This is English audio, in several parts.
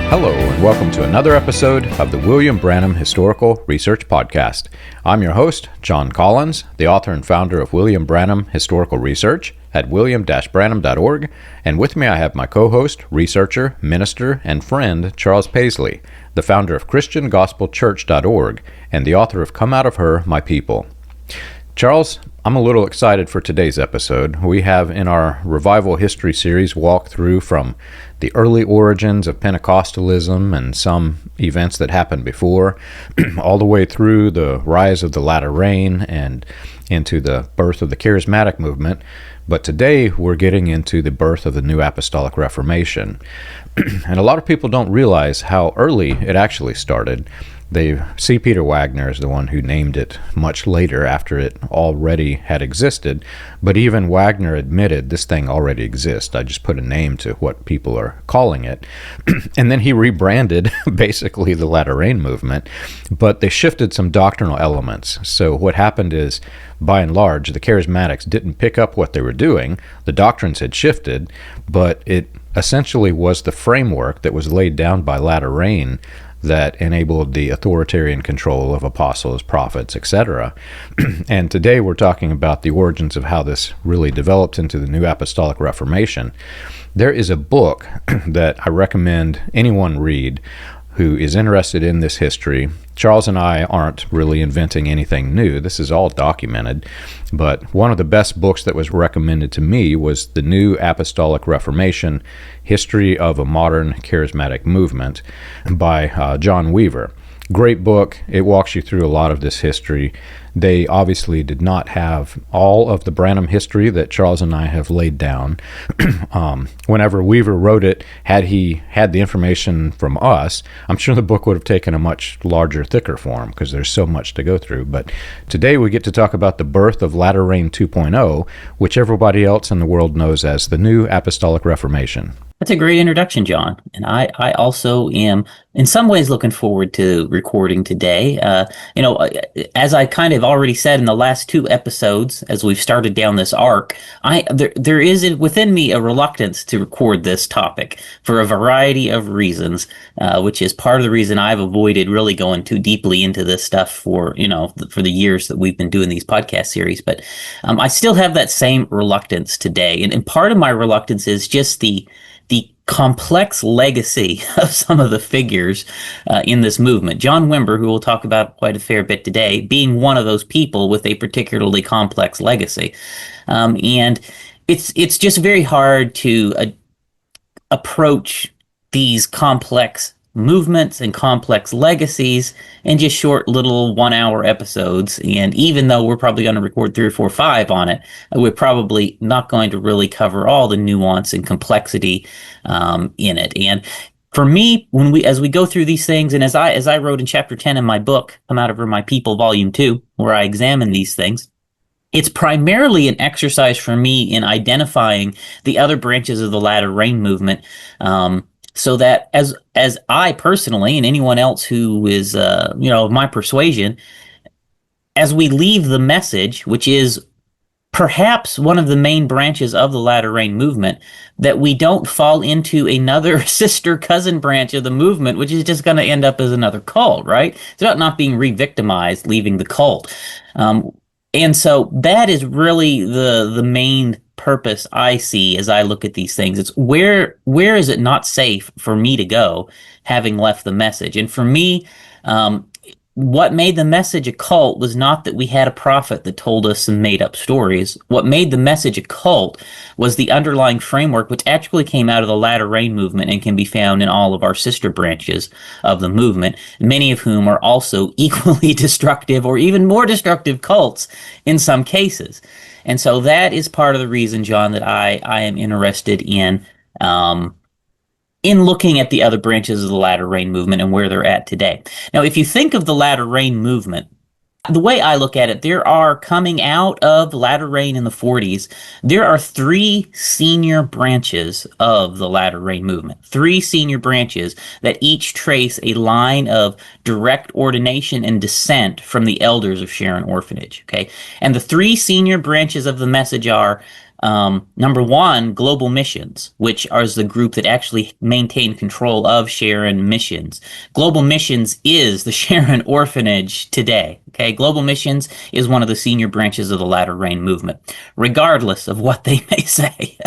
Hello, and welcome to another episode of the William Branham Historical Research Podcast. I'm your host, John Collins, the author and founder of William Branham Historical Research at william-branham.org, and with me I have my co-host, researcher, minister, and friend, Charles Paisley, the founder of ChristianGospelChurch.org and the author of Come Out of Her, My People. Charles, I'm a little excited for today's episode. We have in our Revival History series walked through from the early origins of Pentecostalism and some events that happened before, all the way through the rise of the latter rain and into the birth of the charismatic movement. But today we're getting into the birth of the new Apostolic Reformation. And a lot of people don't realize how early it actually started. They see Peter Wagner as the one who named it much later after it already had existed, but even Wagner admitted this thing already exists. I just put a name to what people are calling it. And then he rebranded basically the latter rain movement, but they shifted some doctrinal elements. So what happened is, by and large, the charismatics didn't pick up what they were doing. The doctrines had shifted, but it essentially was the framework that was laid down by latter rain that enabled the authoritarian control of apostles, prophets, etc. And today we're talking about the origins of how this really developed into the new Apostolic Reformation. There is a book that I recommend anyone read who is interested in this history. Charles and I aren't really inventing anything new. This is all documented. But one of the best books that was recommended to me was The New Apostolic Reformation, History of a Modern Charismatic Movement by John Wimber. Great book. It walks you through a lot of this history. They obviously did not have all of the Branham history that Charles and I have laid down. Whenever Wimber wrote it, had he had the information from us, I'm sure the book would have taken a much larger, thicker form because there's so much to go through. But today we get to talk about the birth of Latter Rain 2.0, which everybody else in the world knows as the New Apostolic Reformation. That's a great introduction, John. And I also am in some ways looking forward to recording today. As I kind of already said in the last two episodes, as we've started down this arc, there is within me a reluctance to record this topic for a variety of reasons, which is part of the reason I've avoided really going too deeply into this stuff for the years that we've been doing these podcast series. But I still have that same reluctance today. And part of my reluctance is just the complex legacy of some of the figures in this movement. John Wimber, who we'll talk about quite a fair bit today, being one of those people with a particularly complex legacy. And it's just very hard to approach these complex movements and complex legacies in just short little 1-hour episodes. And even though we're probably going to record 3 or 4 or 5 on it, we're probably not going to really cover all the nuance and complexity in it. And for me, as we go through these things, and as I wrote in chapter 10 in my book, Come Out of Her, My People, Volume 2, where I examine these things, it's primarily an exercise for me in identifying the other branches of the latter rain movement, so that as I personally and anyone else who is of my persuasion, as we leave the message, which is perhaps one of the main branches of the latter rain movement, that we don't fall into another sister cousin branch of the movement, which is just going to end up as another cult, right? It's about not being re-victimized, leaving the cult. And so that is really the main purpose I see as I look at these things. It's where is it not safe for me to go, having left the message? And for me, what made the message a cult was not that we had a prophet that told us some made-up stories. What made the message a cult was the underlying framework, which actually came out of the latter rain movement and can be found in all of our sister branches of the movement, many of whom are also equally destructive or even more destructive cults in some cases. And so that is part of the reason, John, that I am interested in looking at the other branches of the latter rain movement and where they're at today. Now, if you think of the latter rain movement, the way I look at it, there are, coming out of latter rain in the 40s, there are 3 senior branches of the latter rain movement. 3 senior branches that each trace a line of direct ordination and descent from the elders of Sharon Orphanage. Okay, and the 3 senior branches of the message are Number one, global missions, which is the group that actually maintained control of Sharon missions. Global missions is the Sharon orphanage today. Okay, global missions is one of the senior branches of the Latter Rain movement. Regardless of what they may say,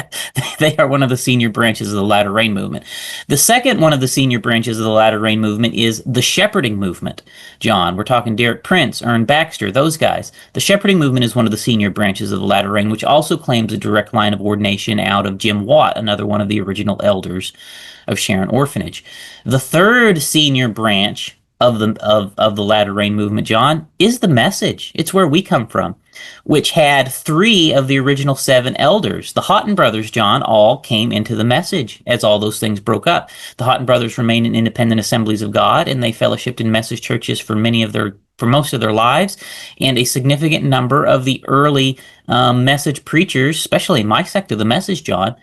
they are one of the senior branches of the Latter Rain movement. The second one of the senior branches of the Latter Rain movement is the shepherding movement. John, we're talking Derek Prince, Ern Baxter, those guys. The shepherding movement is one of the senior branches of the Latter Rain, which also claims a direct line of ordination out of Jim Watt, another one of the original elders of Sharon Orphanage. The third senior branch of the Latter Rain movement, John, is the Message. It's where we come from, which had 3 of the original 7 elders. The Houghton brothers, John, all came into the Message as all those things broke up. The Houghton brothers remained in independent assemblies of God, and they fellowshipped in Message churches for most of their lives, and a significant number of the early Message preachers, especially in my sect of the Message, John,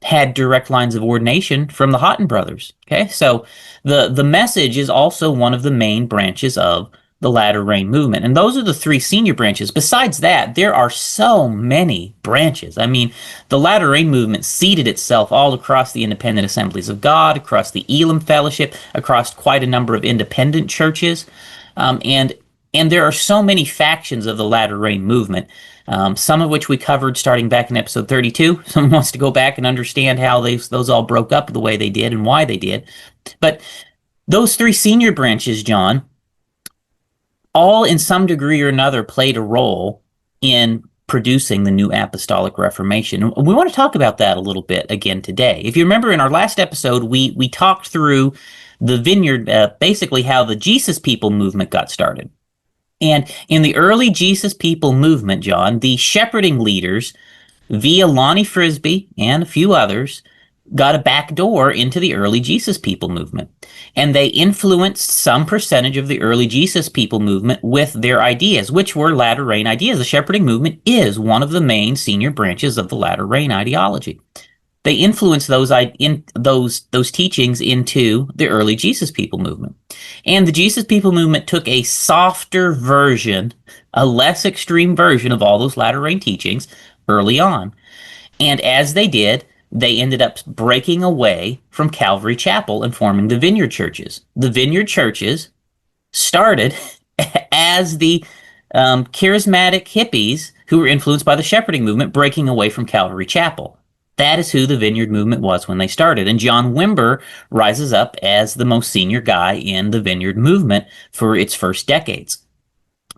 had direct lines of ordination from the Houghton brothers. Okay, so the Message is also one of the main branches of the Latter Rain movement, and those are the 3 senior branches. Besides that, there are so many branches. I mean, the Latter Rain movement seeded itself all across the independent assemblies of God, across the Elam Fellowship, across quite a number of independent churches, and there are so many factions of the Latter Rain movement. Some of which we covered starting back in episode 32. Someone wants to go back and understand how those all broke up the way they did and why they did. But those 3 senior branches, John, all in some degree or another played a role in producing the new Apostolic Reformation. And we want to talk about that a little bit again today. If you remember in our last episode, we talked through the Vineyard, basically how the Jesus People movement got started. And in the early Jesus People movement, John, the shepherding leaders, via Lonnie Frisbee and a few others, got a back door into the early Jesus People movement. And they influenced some percentage of the early Jesus People movement with their ideas, which were Latter Rain ideas. The shepherding movement is one of the main senior branches of the Latter Rain ideology. They influenced those teachings into the early Jesus People movement. And the Jesus People movement took a softer version, a less extreme version of all those Latter Rain teachings early on. And as they did, they ended up breaking away from Calvary Chapel and forming the Vineyard churches. The Vineyard churches started as the charismatic hippies who were influenced by the shepherding movement breaking away from Calvary Chapel. That is who the Vineyard movement was when they started. And John Wimber rises up as the most senior guy in the Vineyard movement for its first decades.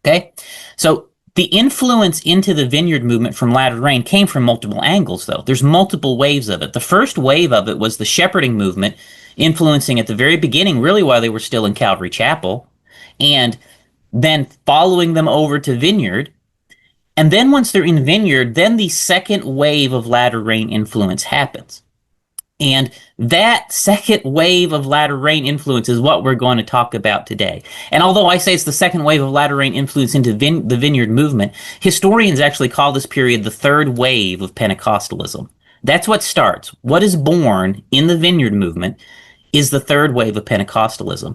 Okay? So the influence into the Vineyard movement from Latter Rain came from multiple angles, though. There's multiple waves of it. The first wave of it was the shepherding movement influencing at the very beginning, really while they were still in Calvary Chapel, and then following them over to Vineyard. And then once they're in Vineyard, then the second wave of Latter Rain influence happens. And that second wave of Latter Rain influence is what we're going to talk about today. And although I say it's the second wave of Latter Rain influence into the Vineyard movement, historians actually call this period the third wave of Pentecostalism. That's what starts. What is born in the Vineyard movement is the third wave of Pentecostalism.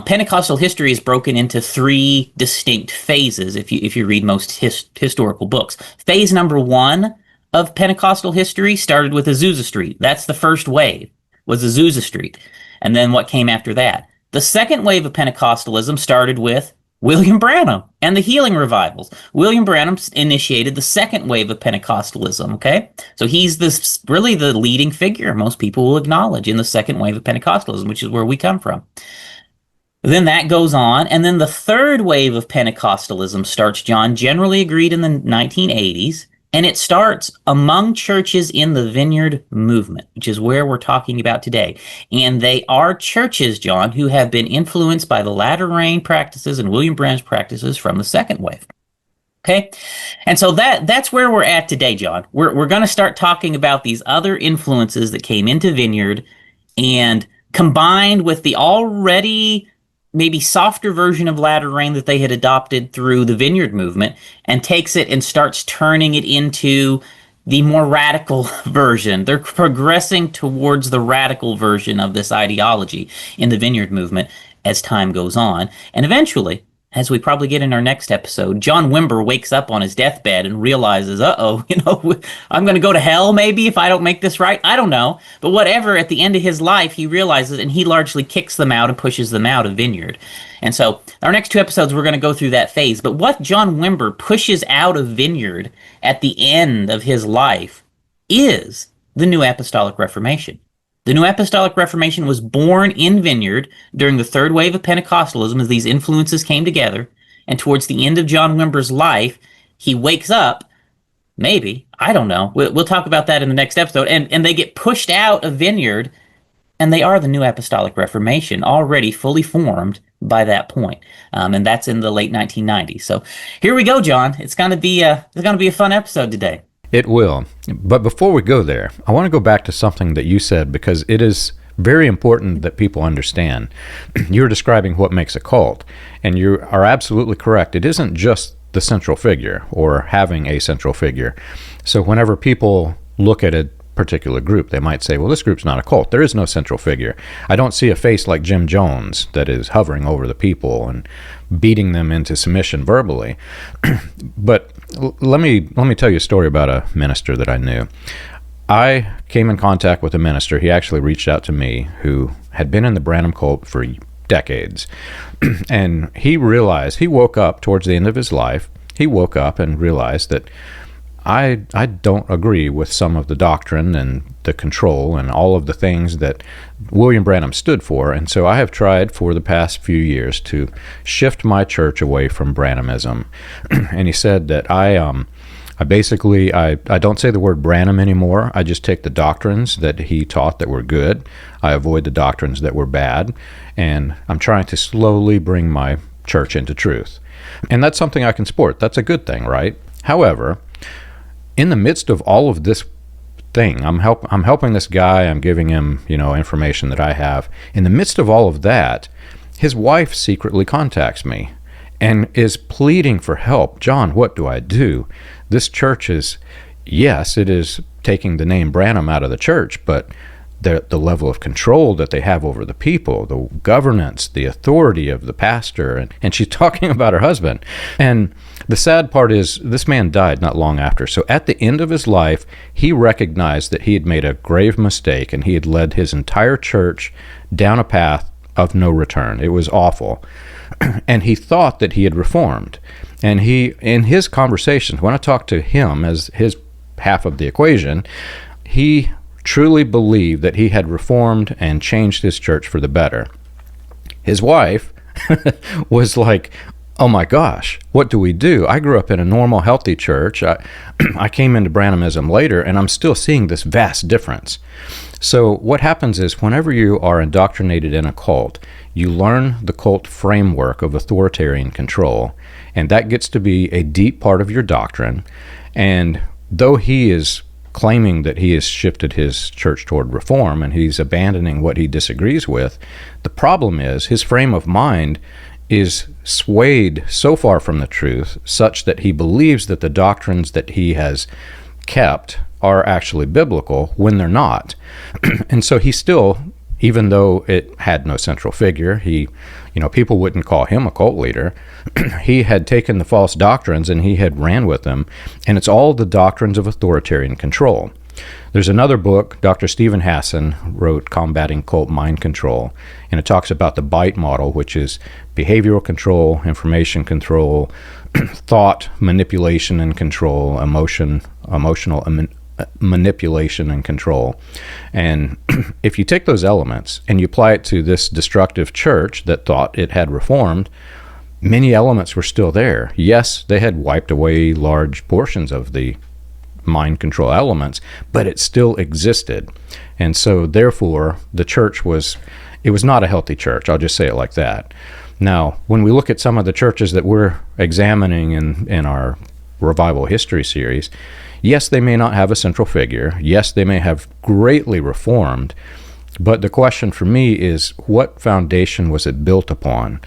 Pentecostal history is broken into 3 distinct phases if you read most historical books. Phase number 1 of Pentecostal history started with Azusa Street. That's the first wave, was Azusa Street. And then what came after that? The second wave of Pentecostalism started with William Branham and the healing revivals. William Branham initiated the second wave of Pentecostalism, okay? So he's really the leading figure most people will acknowledge in the second wave of Pentecostalism, which is where we come from. Then that goes on, and then the third wave of Pentecostalism starts, John, generally agreed in the 1980s, and it starts among churches in the Vineyard movement, which is where we're talking about today. And they are churches, John, who have been influenced by the Latter Rain practices and William Branham's practices from the second wave. Okay? And so that's where we're at today, John. We're going to start talking about these other influences that came into Vineyard and combined with the already maybe softer version of Latter Rain that they had adopted through the Vineyard movement, and takes it and starts turning it into the more radical version. They're progressing towards the radical version of this ideology in the Vineyard movement as time goes on. And eventually, as we probably get in our next episode, John Wimber wakes up on his deathbed and realizes, I'm going to go to hell maybe if I don't make this right. I don't know. But whatever, at the end of his life, he realizes, and he largely kicks them out and pushes them out of Vineyard. And so our next 2 episodes, we're going to go through that phase. But what John Wimber pushes out of Vineyard at the end of his life is the New Apostolic Reformation. The New Apostolic Reformation was born in Vineyard during the third wave of Pentecostalism as these influences came together. And towards the end of John Wimber's life, he wakes up, maybe, I don't know. We'll talk about that in the next episode. And they get pushed out of Vineyard, and they are the New Apostolic Reformation, already fully formed by that point. And that's in the late 1990s. So here we go, John. It's going to be a fun episode today. It will. But before we go there, I want to go back to something that you said, because it is very important that people understand. You're describing what makes a cult, and you are absolutely correct. It isn't just the central figure or having a central figure. So whenever people look at a particular group, they might say, well, this group's not a cult. There is no central figure. I don't see a face like Jim Jones that is hovering over the people and beating them into submission verbally. But let me tell you a story about a minister that I knew. I came in contact with a minister. He actually reached out to me, who had been in the Branham cult for decades. And he woke up towards the end of his life. He woke up and realized that I don't agree with some of the doctrine and the control and all of the things that William Branham stood for. And so I have tried for the past few years to shift my church away from Branhamism. And he said that I don't say the word Branham anymore. I just take the doctrines that he taught that were good. I avoid the doctrines that were bad. And I'm trying to slowly bring my church into truth. And that's something I can support. That's a good thing, right? However, in the midst of all of this thing, I'm helping this guy. I'm giving him, information that I have. In the midst of all of that, his wife secretly contacts me and is pleading for help. John, what do I do? This church is, yes, it is taking the name Branham out of the church, but the level of control that they have over the people, the governance, the authority of the pastor, and she's talking about her husband. And the sad part is this man died not long after. So at the end of his life, he recognized that he had made a grave mistake, and he had led his entire church down a path of no return. It was awful. And he thought that he had reformed. And he, in his conversations, when I talked to him as his half of the equation, he truly believed that he had reformed and changed his church for the better. His wife was like, oh my gosh, what do we do? I grew up in a normal, healthy church. I came into Branhamism later, and I'm still seeing this vast difference. So what happens is, whenever you are indoctrinated in a cult, you learn the cult framework of authoritarian control, and that gets to be a deep part of your doctrine. And though he is claiming that he has shifted his church toward reform and he's abandoning what he disagrees with, the problem is his frame of mind is swayed so far from the truth such that he believes that the doctrines that he has kept are actually biblical when they're not. And so he still, even though it had no central figure, people wouldn't call him a cult leader. He had taken the false doctrines and he had ran with them, and it's all the doctrines of authoritarian control. There's another book, Dr. Stephen Hassan wrote, Combating Cult Mind Control, and it talks about the BITE model, which is behavioral control, information control, thought manipulation and control, emotional manipulation and control. And if you take those elements and you apply it to this destructive church that thought it had reformed, many elements were still there. Yes, they had wiped away large portions of the mind control elements, but it still existed. And so therefore the church was not a healthy church. I'll just say it like that. Now, when we look at some of the churches that we're examining in our revival history series, yes, they may not have a central figure. Yes, they may have greatly reformed. But the question for me is, what foundation was it built upon?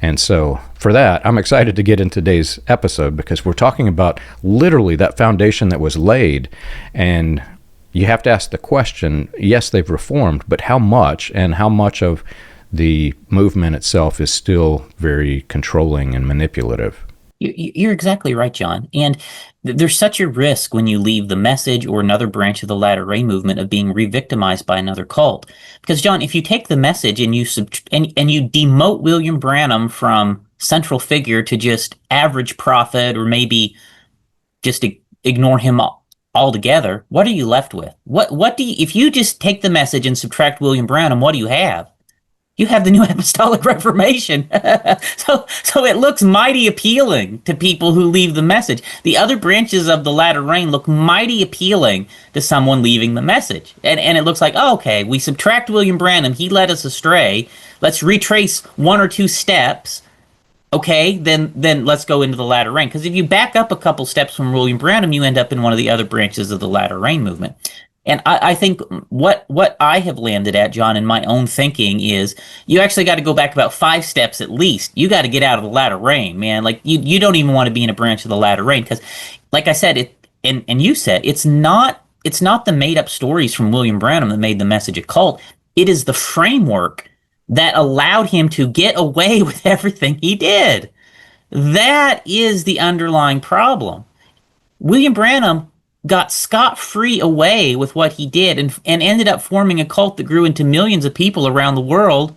And so for that, I'm excited to get in today's episode, because we're talking about literally that foundation that was laid. And you have to ask the question, yes, they've reformed, but how much, and how much of the movement itself is still very controlling and manipulative. You're exactly right, John. And there's such a risk when you leave the message or another branch of the latter-rain movement of being re-victimized by another cult. Because, John, if you take the message and you and you demote William Branham from central figure to just average prophet, or maybe just ignore him altogether, what are you left with? What do you, if you just take the message and subtract William Branham, what do you have? You have the new Apostolic Reformation. So it looks mighty appealing to people who leave the message. The other branches of the latter rain look mighty appealing to someone leaving the message. And it looks like, oh, okay, we subtract William Branham. He led us astray. Let's retrace one or two steps. Okay, then let's go into the latter rain. Because if you back up a couple steps from William Branham, you end up in one of the other branches of the latter rain movement. And I think what I have landed at, John, in my own thinking is you actually got to go back about 5 steps at least. You got to get out of the latter rain, man. Like you don't even want to be in a branch of the latter rain because, like I said, and you said it's not the made up stories from William Branham that made the message a cult. It is the framework that allowed him to get away with everything he did. That is the underlying problem. William Branham got scot-free away with what he did and ended up forming a cult that grew into millions of people around the world.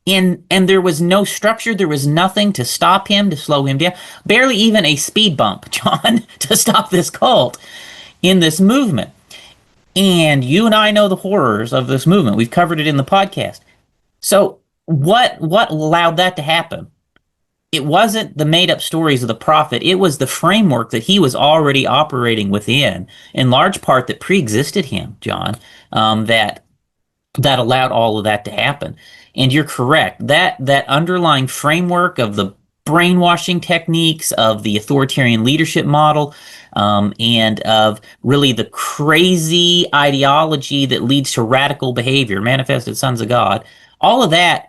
And there was no structure. There was nothing to stop him, to slow him down. Barely even a speed bump, John, to stop this cult in this movement. And you and I know the horrors of this movement. We've covered it in the podcast. So what allowed that to happen? It wasn't the made-up stories of the prophet. It was the framework that he was already operating within, in large part that pre-existed him, John, that allowed all of that to happen. And you're correct. That underlying framework of the brainwashing techniques, of the authoritarian leadership model, and of really the crazy ideology that leads to radical behavior, manifested sons of God, all of that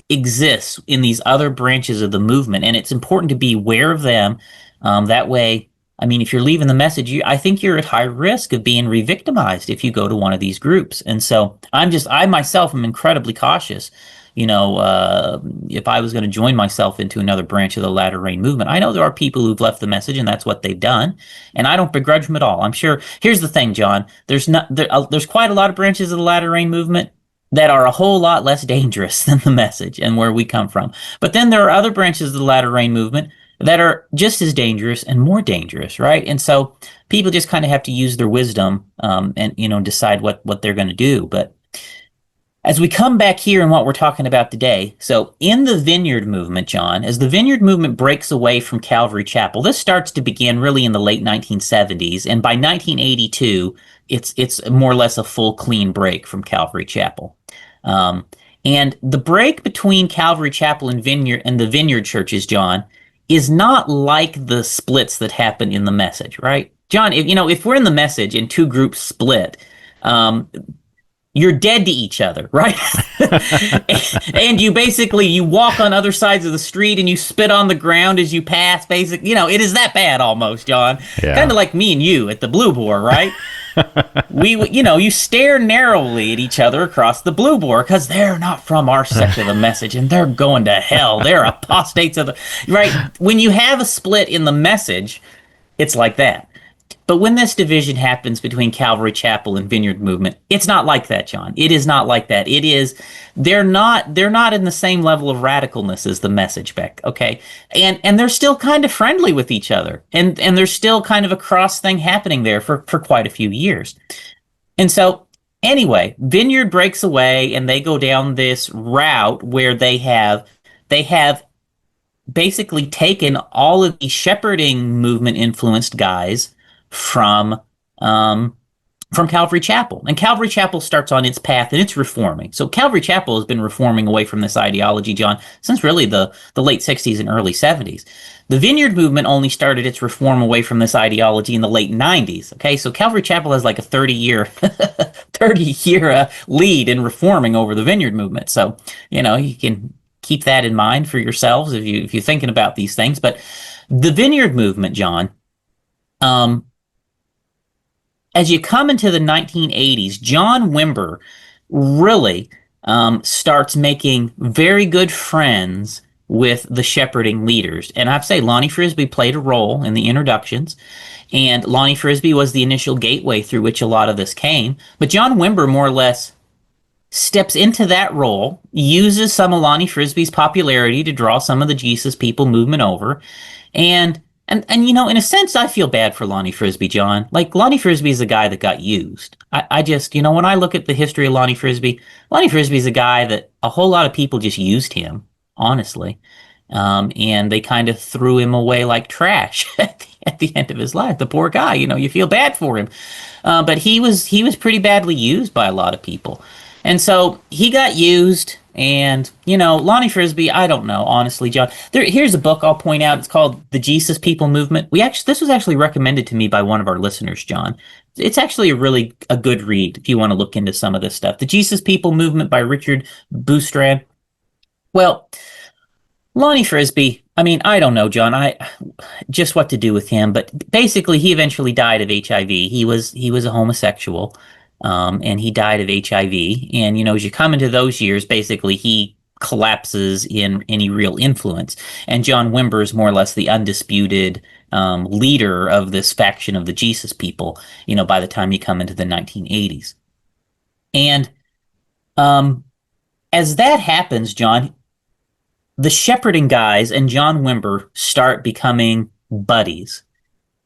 exists in these other branches of the movement, and it's important to be aware of them. That way, I mean, if you're leaving the message, I think you're at high risk of being re-victimized if you go to one of these groups. And so I myself am incredibly cautious. If I was going to join myself into another branch of the latter rain movement, I know there are people who've left the message, and that's what they've done, and I don't begrudge them at all. I'm sure. Here's the thing, John. There's quite a lot of branches of the latter rain movement that are a whole lot less dangerous than the message and where we come from. But then there are other branches of the latter rain movement that are just as dangerous and more dangerous, right? And so people just kind of have to use their wisdom and decide what they're going to do. But as we come back here and what we're talking about today, so in the Vineyard Movement, John, as the Vineyard Movement breaks away from Calvary Chapel, this starts to begin really in the late 1970s, and by 1982, it's more or less a full clean break from Calvary Chapel. And the break between Calvary Chapel and the Vineyard churches, John, is not like the splits that happen in the message, right? John, if we're in the message and two groups split, you're dead to each other, right? And you walk on other sides of the street and you spit on the ground as you pass, basically. It is that bad almost, John. Yeah. Kind of like me and you at the Blue Boar, right? You stare narrowly at each other across the Blue Boar because they're not from our sect of the message and they're going to hell. They're apostates of the, right? When you have a split in the message, it's like that. But when this division happens between Calvary Chapel and Vineyard Movement, it's not like that, John. It is not like that. It is, they're not in the same level of radicalness as the message, Beck, okay? And they're still kind of friendly with each other. And there's still kind of a cross thing happening there for quite a few years. And so, anyway, Vineyard breaks away and they go down this route where they have basically taken all of the shepherding movement influenced guys from Calvary Chapel. And Calvary Chapel starts on its path and it's reforming. So Calvary Chapel has been reforming away from this ideology, John, since really the late 60s and early 70s. The Vineyard Movement only started its reform away from this ideology in the late 90s. Okay, so Calvary Chapel has like a 30-year lead in reforming over the Vineyard Movement. So, you can keep that in mind for yourselves if you're thinking about these things. But the Vineyard Movement, John, as you come into the 1980s, John Wimber really starts making very good friends with the shepherding leaders. And I have to say, Lonnie Frisbee played a role in the introductions. And Lonnie Frisbee was the initial gateway through which a lot of this came. But John Wimber more or less steps into that role, uses some of Lonnie Frisbee's popularity to draw some of the Jesus people movement over. And in a sense, I feel bad for Lonnie Frisbee, John. Like, Lonnie Frisbee is a guy that got used. I just, when I look at the history of Lonnie Frisbee is a guy that a whole lot of people just used him, honestly. And they kind of threw him away like trash at the end of his life. The poor guy, you feel bad for him. But he was pretty badly used by a lot of people. And so he got used, and, Lonnie Frisbee, I don't know, honestly, John. Here's a book I'll point out. It's called The Jesus People Movement. This was actually recommended to me by one of our listeners, John. It's actually a good read if you want to look into some of this stuff. The Jesus People Movement by Richard Boustrand. Well, Lonnie Frisbee, I don't know, John, just what to do with him, but basically he eventually died of HIV. He was a homosexual. And he died of HIV. And, as you come into those years, basically he collapses in any real influence. And John Wimber is more or less the undisputed leader of this faction of the Jesus people, by the time you come into the 1980s. And as that happens, John, the shepherding guys and John Wimber start becoming buddies.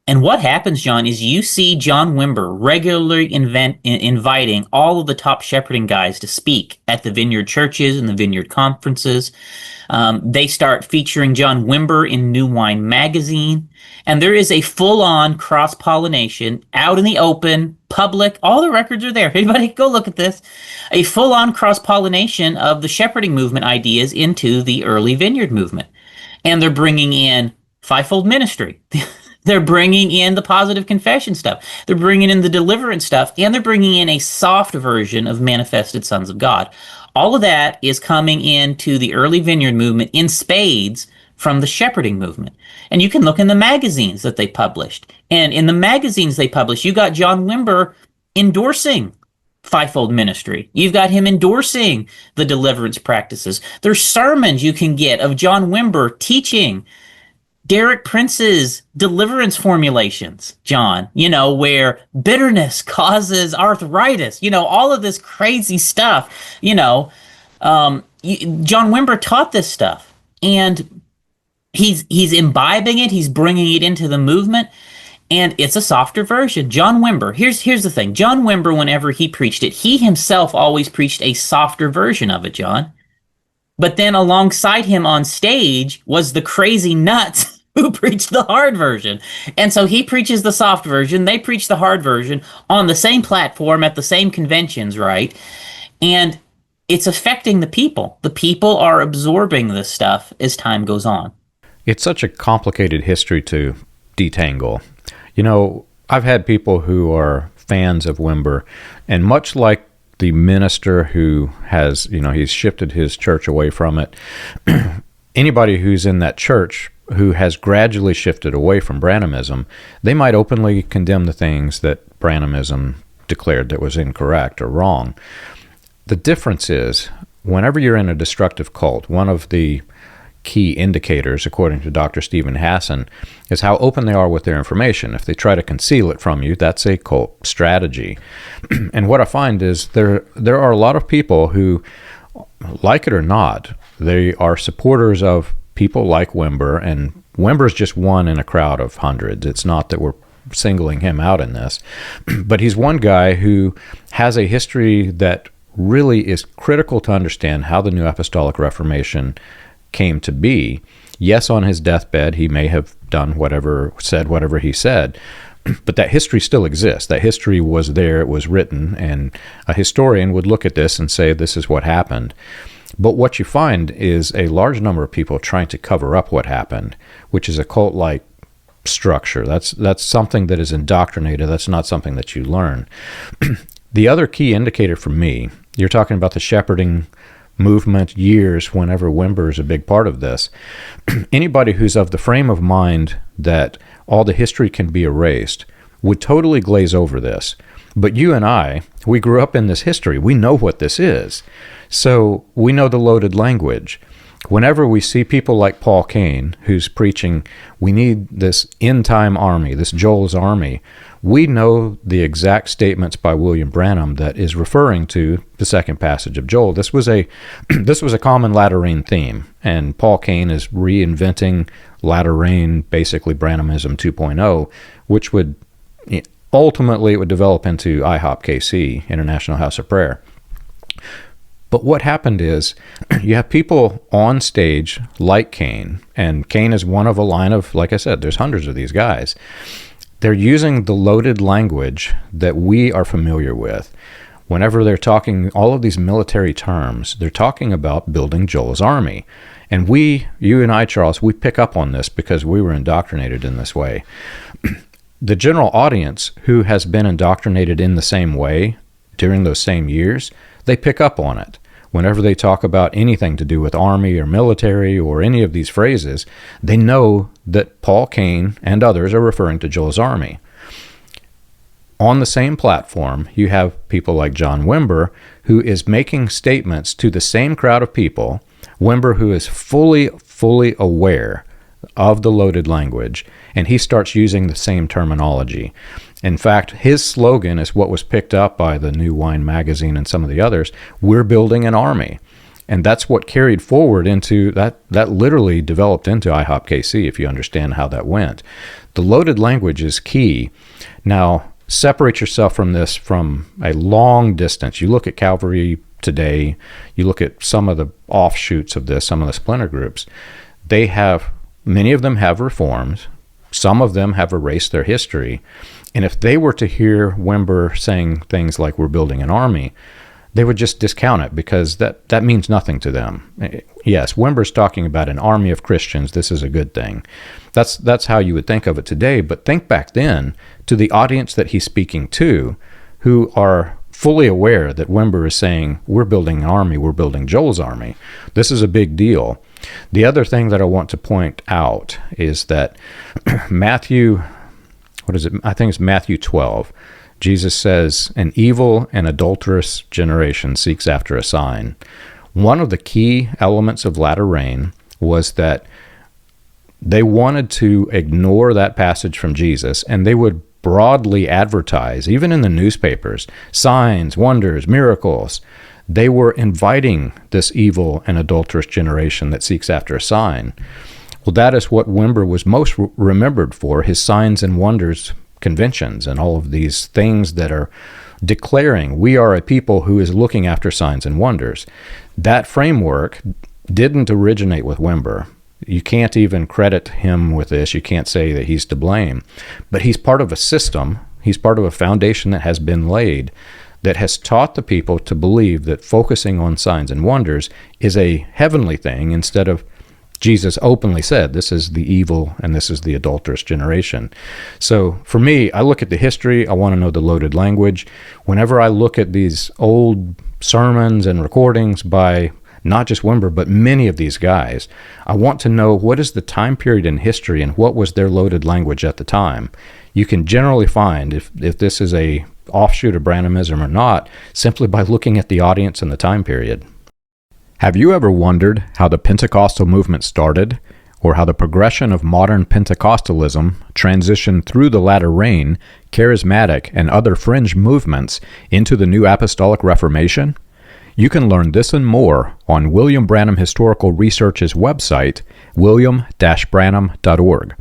And what happens, John, is you see John Wimber regularly inviting all of the top shepherding guys to speak at the Vineyard churches and the Vineyard conferences. They start featuring John Wimber in New Wine magazine. And there is a full-on cross-pollination out in the open, public. All the records are there. Anybody go look at this. A full-on cross-pollination of the shepherding movement ideas into the early Vineyard movement. And they're bringing in fivefold ministry. They're bringing in the positive confession stuff. They're bringing in the deliverance stuff. And they're bringing in a soft version of manifested sons of God. All of that is coming into the early Vineyard movement in spades from the shepherding movement. And you can look in the magazines that they published. And in the magazines they published, you got John Wimber endorsing fivefold ministry. You've got him endorsing the deliverance practices. There's sermons you can get of John Wimber teaching Derek Prince's deliverance formulations, John, where bitterness causes arthritis, all of this crazy stuff, John Wimber taught this stuff, and he's imbibing it, he's bringing it into the movement, and it's a softer version. John Wimber, here's the thing. John Wimber, whenever he preached it, he himself always preached a softer version of it, John. But then alongside him on stage was the crazy nuts who preached the hard version. And so he preaches the soft version, they preach the hard version on the same platform at the same conventions, right? And it's affecting the people. The people are absorbing this stuff as time goes on. It's such a complicated history to detangle. I've had people who are fans of Wimber, and much like the minister who has, he's shifted his church away from it, anybody who's in that church who has gradually shifted away from Branhamism, they might openly condemn the things that Branhamism declared that was incorrect or wrong. The difference is, whenever you're in a destructive cult, one of the key indicators, according to Dr. Stephen Hassan, is how open they are with their information. If they try to conceal it from you, that's a cult strategy. And what I find is there are a lot of people who, like it or not, they are supporters of people like Wimber, and Wimber's just one in a crowd of hundreds. It's not that we're singling him out in this, but he's one guy who has a history that really is critical to understand how the New Apostolic Reformation came to be. Yes, on his deathbed, he may have said whatever he said, but that history still exists. That history was there, it was written, and a historian would look at this and say, this is what happened. But what you find is a large number of people trying to cover up what happened, which is a cult-like structure. That's something that is indoctrinated. That's not something that you learn. The other key indicator for me, you're talking about the shepherding movement years whenever Wimber is a big part of this. Anybody who's of the frame of mind that all the history can be erased would totally glaze over this. But you and I, we grew up in this history. We know what this is. So we know the loaded language. Whenever we see people like Paul Cain, who's preaching, we need this end-time army, this Joel's army, we know the exact statements by William Branham that is referring to the second passage of Joel. This was a common latter-rain theme, and Paul Cain is reinventing latter-rain, basically Branhamism 2.0, which would ultimately it would develop into IHOP-KC, International House of Prayer. But what happened is you have people on stage like Cain, and Cain is one of a line of, like I said, there's hundreds of these guys. They're using the loaded language that we are familiar with. Whenever they're talking all of these military terms, they're talking about building Joel's army. And you and I, Charles, we pick up on this because we were indoctrinated in this way. The general audience who has been indoctrinated in the same way during those same years, they pick up on it. Whenever they talk about anything to do with army or military or any of these phrases, they know that Paul Cain and others are referring to Joel's army. On the same platform, you have people like John Wimber, who is making statements to the same crowd of people, Wimber who is fully aware of the loaded language, and he starts using the same terminology. In fact, his slogan is what was picked up by the New Wine magazine and some of the others, "We're building an army." And that's what carried forward into, that literally developed into IHOP-KC, if you understand how that went. The loaded language is key. Now, separate yourself from this from a long distance. You look at Calvary today, you look at some of the offshoots of this, some of the splinter groups. Many of them have reformed. Some of them have erased their history. And if they were to hear Wimber saying things like we're building an army, they would just discount it because that means nothing to them. Yes, Wimber's talking about an army of Christians. This is a good thing. That's how you would think of it today. But think back then to the audience that he's speaking to, who are fully aware that Wimber is saying, we're building an army, we're building Joel's army. This is a big deal. The other thing that I want to point out is that Matthew 12. Jesus says, an evil and adulterous generation seeks after a sign. One of the key elements of latter rain was that they wanted to ignore that passage from Jesus, and they would broadly advertise, even in the newspapers, signs, wonders, miracles. They were inviting this evil and adulterous generation that seeks after a sign. Well, that is what Wimber was most remembered for, his signs and wonders conventions and all of these things that are declaring we are a people who is looking after signs and wonders. That framework didn't originate with Wimber. You can't even credit him with this. You can't say that he's to blame. But he's part of a system. He's part of a foundation that has been laid that has taught the people to believe that focusing on signs and wonders is a heavenly thing instead of Jesus openly said, this is the evil and this is the adulterous generation. So for me, I look at the history. I want to know the loaded language. Whenever I look at these old sermons and recordings by not just Wimber, but many of these guys, I want to know what is the time period in history and what was their loaded language at the time. You can generally find if this is a offshoot of Branhamism or not, simply by looking at the audience and the time period. Have you ever wondered how the Pentecostal movement started, or how the progression of modern Pentecostalism transitioned through the latter rain, charismatic, and other fringe movements into the new Apostolic Reformation? You can learn this and more on William Branham Historical Research's website, william-branham.org.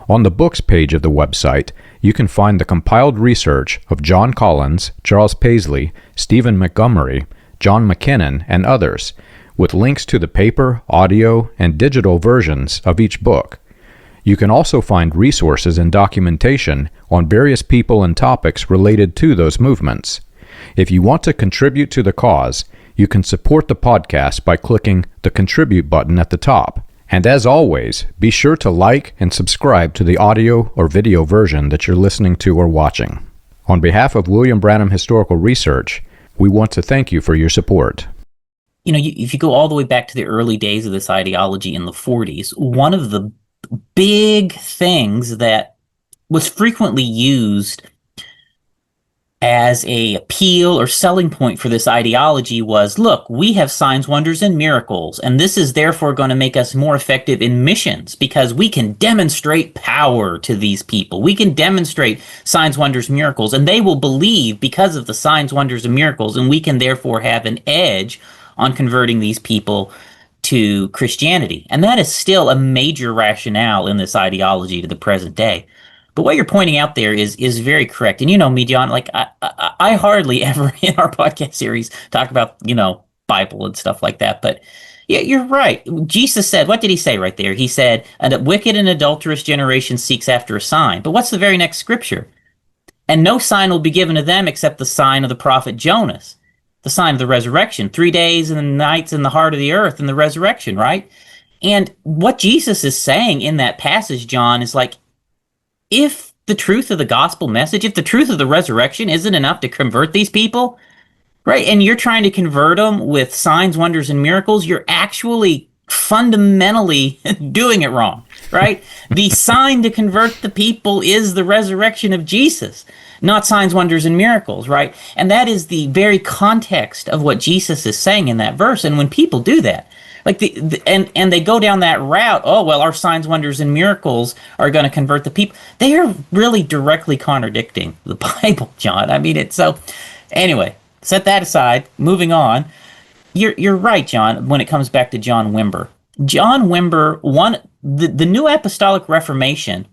On the books page of the website, you can find the compiled research of John Collins, Charles Paisley, Stephen Montgomery, John McKinnon, and others, with links to the paper, audio, and digital versions of each book. You can also find resources and documentation on various people and topics related to those movements. If you want to contribute to the cause, you can support the podcast by clicking the Contribute button at the top. And as always, be sure to like and subscribe to the audio or video version that you're listening to or watching. On behalf of William Branham Historical Research, we want to thank you for your support. You know, if you go all the way back to the early days of this ideology in the 40s, one of the big things that was frequently used as a appeal or selling point for this ideology was, look, we have signs, wonders, and miracles, and this is therefore going to make us more effective in missions because we can demonstrate power to these people. We can demonstrate signs, wonders, miracles, and they will believe because of the signs, wonders, and miracles, and we can therefore have an edge on converting these people to Christianity. And that is still a major rationale in this ideology to the present day. But what you're pointing out there is very correct. And you know me, John, like I hardly ever in our podcast series talk about, Bible and stuff like that. But yeah, you're right. Jesus said, what did he say right there? He said, a wicked and adulterous generation seeks after a sign. But what's the very next scripture? And no sign will be given to them except the sign of the prophet Jonas, the sign of the resurrection, 3 days and nights in the heart of the earth and the resurrection, right? And what Jesus is saying in that passage, John, is like, if the truth of the gospel message, if the truth of the resurrection isn't enough to convert these people, right, and you're trying to convert them with signs, wonders, and miracles, you're actually fundamentally doing it wrong, right? The sign to convert the people is the resurrection of Jesus, not signs, wonders, and miracles, right? And that is the very context of what Jesus is saying in that verse. And when people do that, like and they go down that route, oh, well, our signs, wonders, and miracles are going to convert the people. They are really directly contradicting the Bible, John. I mean, it's so... Anyway, set that aside. Moving on. You're right, John, when it comes back to John Wimber. John Wimber, the New Apostolic Reformation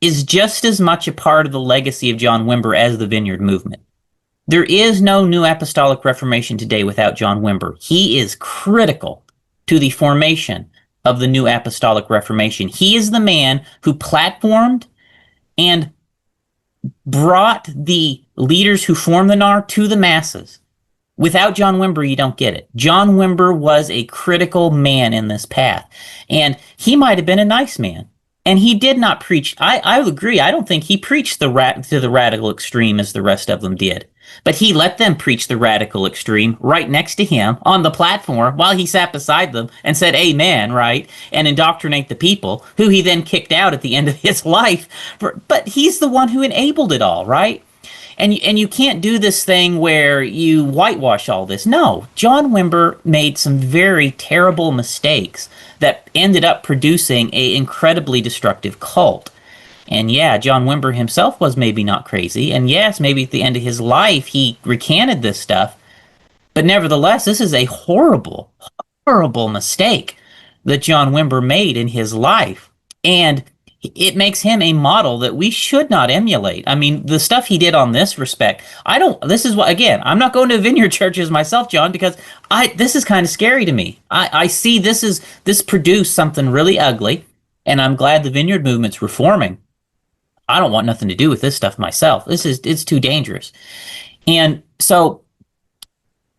is just as much a part of the legacy of John Wimber as the Vineyard Movement. There is no New Apostolic Reformation today without John Wimber. He is critical to the formation of the New Apostolic Reformation. He is the man who platformed and brought the leaders who formed the NAR to the masses. Without John Wimber, you don't get it. John Wimber was a critical man in this path. And he might have been a nice man. And he did not preach. I agree. I don't think he preached to the radical extreme as the rest of them did. But he let them preach the radical extreme right next to him on the platform while he sat beside them and said amen, right? And indoctrinate the people, who he then kicked out at the end of his life. But he's the one who enabled it all, right? And you can't do this thing where you whitewash all this. No, John Wimber made some very terrible mistakes that ended up producing an incredibly destructive cult. And yeah, John Wimber himself was maybe not crazy. And yes, maybe at the end of his life, he recanted this stuff. But nevertheless, this is a horrible, horrible mistake that John Wimber made in his life. And it makes him a model that we should not emulate. I mean, the stuff he did on this respect, this is what, again, I'm not going to vineyard churches myself, John, because this is kind of scary to me. I see this produced something really ugly, and I'm glad the Vineyard Movement's reforming. I don't want nothing to do with this stuff myself. It's too dangerous. And so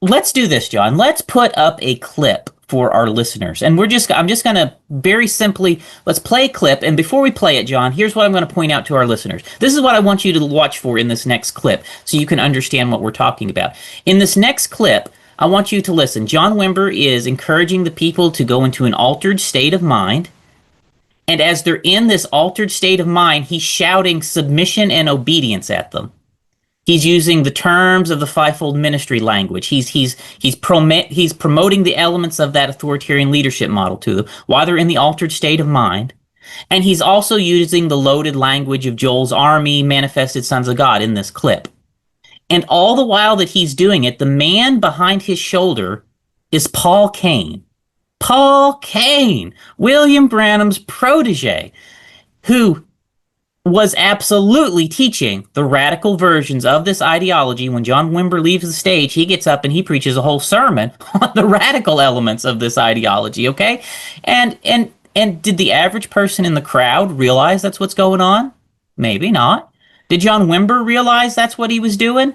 let's do this, John. Let's put up a clip for our listeners. And I'm just going to very simply, let's play a clip. And before we play it, John, here's what I'm going to point out to our listeners. This is what I want you to watch for in this next clip so you can understand what we're talking about. In this next clip, I want you to listen. John Wimber is encouraging the people to go into an altered state of mind. And as they're in this altered state of mind, he's shouting submission and obedience at them. He's using the terms of the fivefold ministry language. He's promoting the elements of that authoritarian leadership model to them while they're in the altered state of mind. And he's also using the loaded language of Joel's army, manifested sons of God, in this clip. And all the while that he's doing it, the man behind his shoulder is Paul Cain. Paul Cain, William Branham's protege, who was absolutely teaching the radical versions of this ideology. When John Wimber leaves the stage, he gets up and he preaches a whole sermon on the radical elements of this ideology, okay? And did the average person in the crowd realize that's what's going on? Maybe not. Did John Wimber realize that's what he was doing?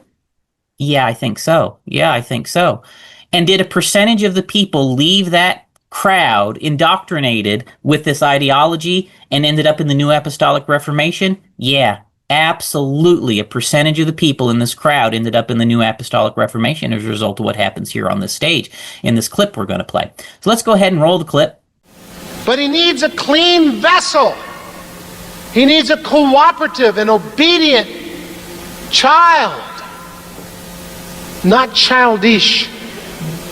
Yeah, I think so. And did a percentage of the people leave that crowd indoctrinated with this ideology and ended up in the New Apostolic Reformation? Yeah, absolutely. A percentage of the people in this crowd ended up in the New Apostolic Reformation as a result of what happens here on this stage in this clip we're going to play. So let's go ahead and roll the clip. But he needs a clean vessel. He needs a cooperative and obedient child. Not childish,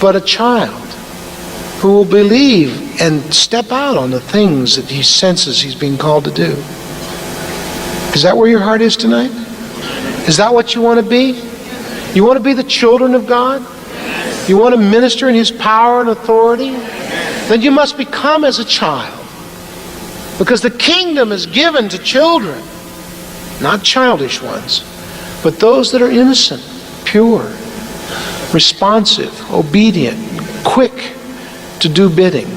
but a child who will believe and step out on the things that he senses he's being called to do. Is that where your heart is tonight? Is that what you want to be? You want to be the children of God? You want to minister in his power and authority? Then you must become as a child. Because the kingdom is given to children, not childish ones, but those that are innocent, pure, responsive, obedient, quick to do bidding.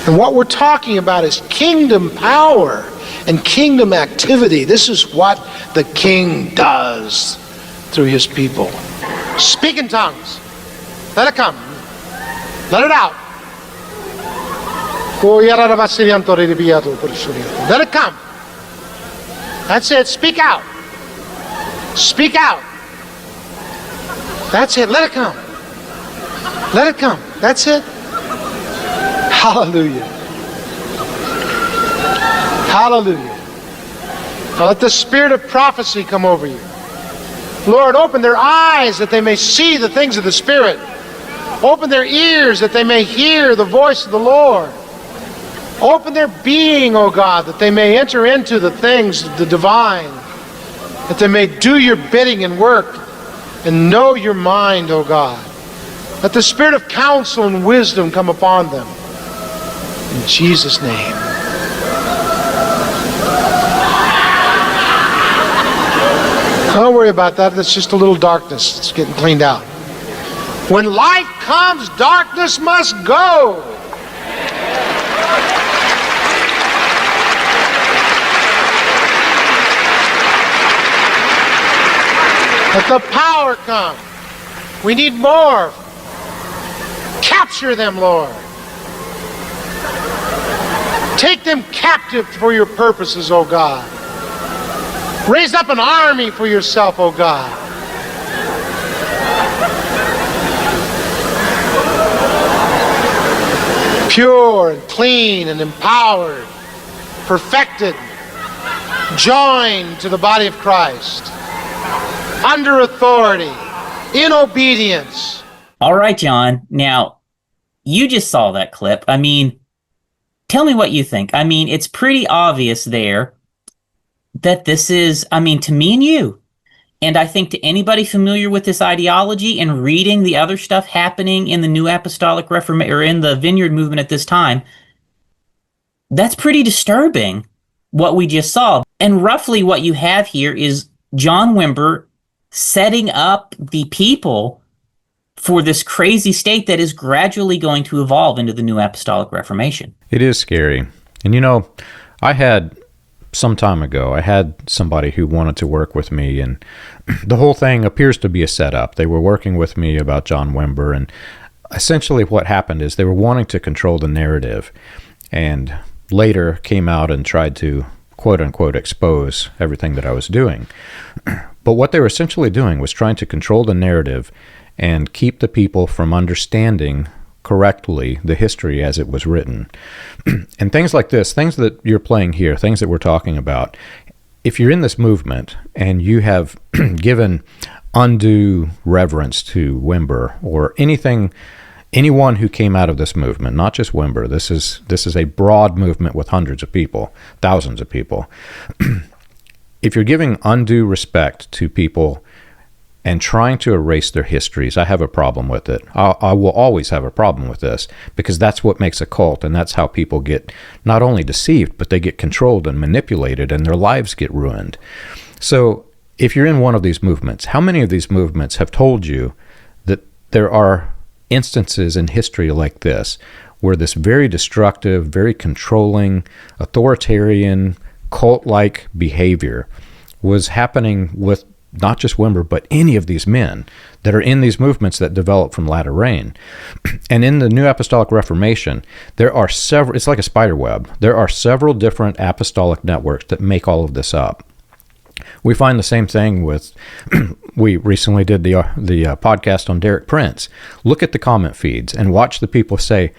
And what we're talking about is kingdom power and kingdom activity. This is what the king does through his people. Speak in tongues. Let it come. Let it out. Let it come. That's it. Speak out. Speak out. That's it. Let it come. Let it come. That's it. Hallelujah. Hallelujah. Now let the spirit of prophecy come over you. Lord, open their eyes that they may see the things of the Spirit. Open their ears that they may hear the voice of the Lord. Open their being, O God, that they may enter into the things of the divine, that they may do your bidding and work and know your mind, O God. Let the spirit of counsel and wisdom come upon them. In Jesus' name. Don't worry about that. That's just a little darkness. It's getting cleaned out. When light comes, darkness must go. Let the power come. We need more. Capture them, Lord. Take them captive for your purposes, O God. Raise up an army for yourself, O God. Pure and clean and empowered, perfected, joined to the body of Christ, under authority, in obedience. All right, John. Now, you just saw that clip. I mean, tell me what you think. I mean, it's pretty obvious there that this is, I mean, to me and you, and I think to anybody familiar with this ideology and reading the other stuff happening in the New Apostolic Reformation, or in the Vineyard Movement at this time, that's pretty disturbing, what we just saw. And roughly what you have here is John Wimber setting up the people for this crazy state that is gradually going to evolve into the New Apostolic Reformation. It is scary. And some time ago, I had somebody who wanted to work with me, and the whole thing appears to be a setup. They were working with me about John Wimber, and essentially what happened is they were wanting to control the narrative, and later came out and tried to quote-unquote expose everything that I was doing. But what they were essentially doing was trying to control the narrative and keep the people from understanding correctly the history as it was written. And things like this, things that you're playing here, things that we're talking about, if you're in this movement and you have given undue reverence to Wimber or anyone who came out of this movement, not just Wimber, this is a broad movement with hundreds of people, thousands of people. If you're giving undue respect to people and trying to erase their histories, I have a problem with it. I will always have a problem with this, because that's what makes a cult, and that's how people get not only deceived, but they get controlled and manipulated, and their lives get ruined. So if you're in one of these movements, how many of these movements have told you that there are instances in history like this, where this very destructive, very controlling, authoritarian, cult-like behavior was happening with not just Wimber, but any of these men that are in these movements that develop from latter rain? And in the New Apostolic Reformation, there are several, it's like a spider web. There are several different apostolic networks that make all of this up. We find the same thing with, we recently did the podcast on Derek Prince. Look at the comment feeds and watch the people say,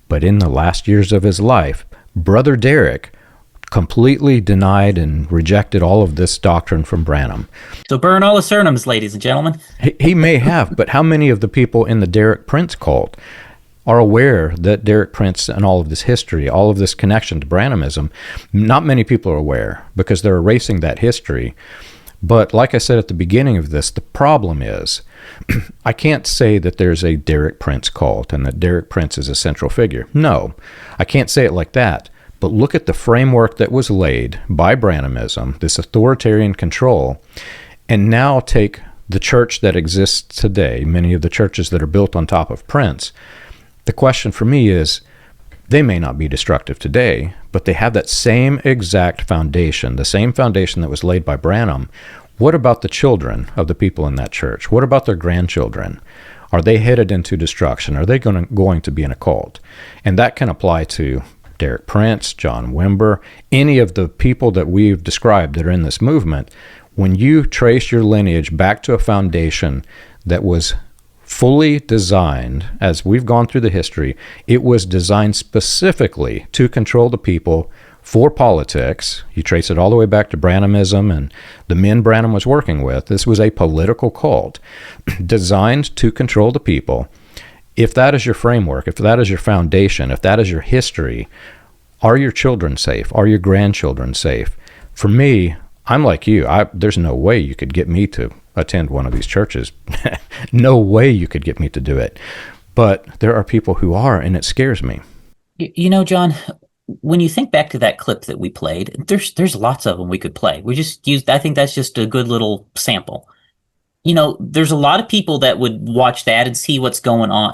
but in the last years of his life, Brother Derek completely denied and rejected all of this doctrine from Branham. So burn all the sermons, ladies and gentlemen. He may have, but how many of the people in the Derek Prince cult are aware that Derek Prince and all of this history, all of this connection to Branhamism? Not many people are aware because they're erasing that history. But like I said at the beginning of this, the problem is I can't say that there's a Derek Prince cult and that Derek Prince is a central figure. No, I can't say it like that. But look at the framework that was laid by Branhamism, this authoritarian control, and now take the church that exists today, many of the churches that are built on top of Prince. The question for me is, they may not be destructive today, but they have that same exact foundation, the same foundation that was laid by Branham. What about the children of the people in that church? What about their grandchildren? Are they headed into destruction? Are they going to be in a cult? And that can apply to Derek Prince, John Wimber, any of the people that we've described that are in this movement. When you trace your lineage back to a foundation that was fully designed, as we've gone through the history, it was designed specifically to control the people for politics. You trace it all the way back to Branhamism and the men Branham was working with. This was a political cult designed to control the people. If that is your framework, if that is your foundation, if that is your history, are your children safe? Are your grandchildren safe? For me, I'm like you. There's no way you could get me to attend one of these churches. No way you could get me to do it. But there are people who are, and it scares me. You know, John, when you think back to that clip that we played, there's lots of them we could play. We just used, I think that's just a good little sample. You know, there's a lot of people that would watch that and see what's going on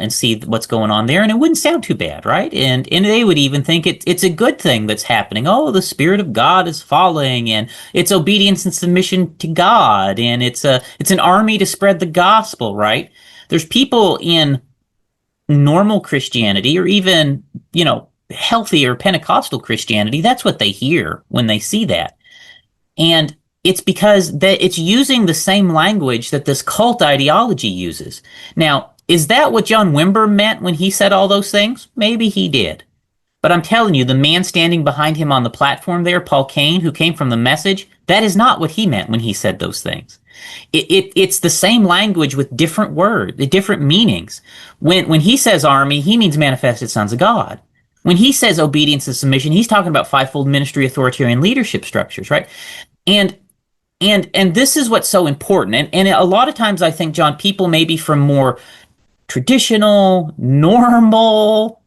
there, and it wouldn't sound too bad, right? And they would even think it's a good thing that's happening. Oh, the Spirit of God is falling, and it's obedience and submission to God, and it's an army to spread the gospel, right? There's people in normal Christianity, or even, you know, healthier Pentecostal Christianity, that's what they hear when they see that. And it's because it's using the same language that this cult ideology uses. Now, is that what John Wimber meant when he said all those things? Maybe he did. But I'm telling you, the man standing behind him on the platform there, Paul Cain, who came from the Message, that is not what he meant when he said those things. It's the same language with different words, different meanings. When he says army, he means manifested sons of God. When he says obedience and submission, he's talking about fivefold ministry, authoritarian leadership structures, right? And this is what's so important. And a lot of times I think, John, people maybe from more traditional, normal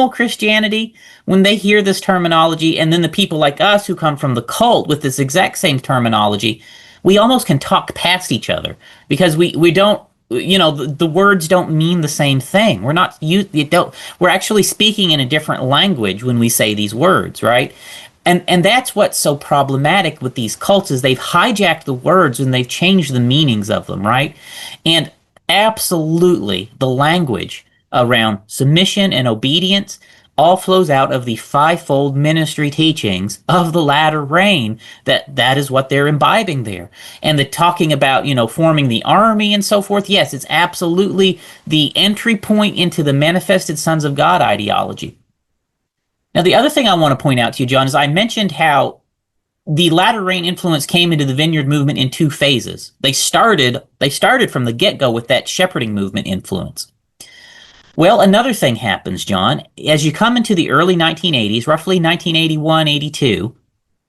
Christianity, when they hear this terminology, and then the people like us who come from the cult with this exact same terminology, we almost can talk past each other because we don't, you know, the words don't mean the same thing. We're actually speaking in a different language when we say these words, right? And that's what's so problematic with these cults is they've hijacked the words and they've changed the meanings of them, right? And absolutely, the language around submission and obedience all flows out of the fivefold ministry teachings of the latter rain. That is what they're imbibing there. And the talking about, you know, forming the army and so forth, yes, it's absolutely the entry point into the manifested sons of God ideology. Now, the other thing I want to point out to you, John, is I mentioned how the latter rain influence came into the Vineyard Movement in two phases. They started from the get-go with that shepherding movement influence. Well, another thing happens, John. As you come into the early 1980s, roughly 1981, 82,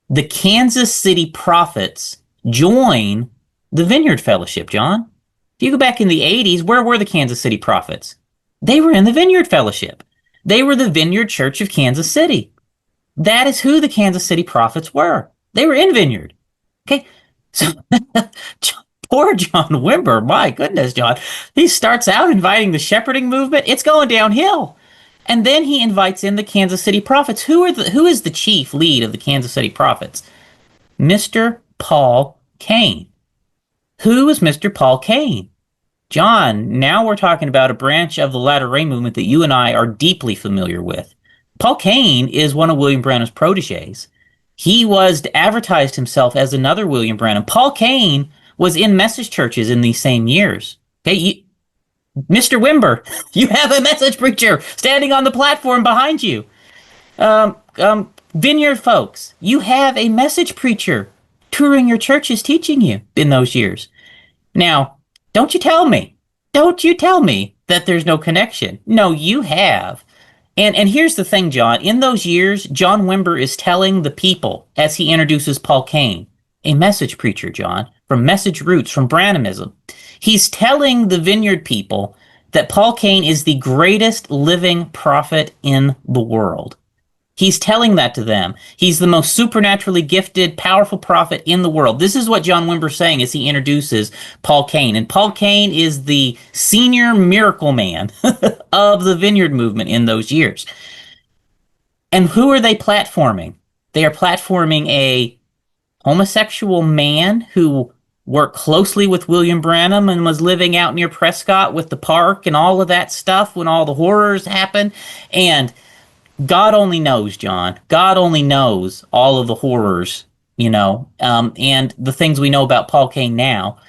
the Kansas City prophets join the Vineyard Fellowship, John. If you go back in the 80s, where were the Kansas City prophets? They were in the Vineyard Fellowship. They were the Vineyard Church of Kansas City. That is who the Kansas City prophets were. They were in Vineyard. Okay, so poor John Wimber, my goodness, John. He starts out inviting the shepherding movement. It's going downhill. And then he invites in the Kansas City prophets. Who is the chief lead of the Kansas City prophets? Mr. Paul Cain. Who is Mr. Paul Cain? John, now we're talking about a branch of the latter rain movement that you and I are deeply familiar with. Paul Cain is one of William Branham's proteges. He was advertised himself as another William Branham. Paul Cain was in message churches in these same years. Okay, Mr. Wimber, you have a message preacher standing on the platform behind you. Vineyard folks, you have a message preacher touring your churches teaching you in those years. Now, don't you tell me that there's no connection. No, you have. And here's the thing, John. In those years, John Wimber is telling the people, as he introduces Paul Cain, a message preacher, John, from message roots, from Branhamism. He's telling the Vineyard people that Paul Cain is the greatest living prophet in the world. He's telling that to them. He's the most supernaturally gifted, powerful prophet in the world. This is what John Wimber's saying as he introduces Paul Cain. And Paul Cain is the senior miracle man of the Vineyard Movement in those years. And who are they platforming? They are platforming a homosexual man who worked closely with William Branham and was living out near Prescott with the park and all of that stuff when all the horrors happened. And God only knows, John. God only knows all of the horrors, and the things we know about Paul Cain now.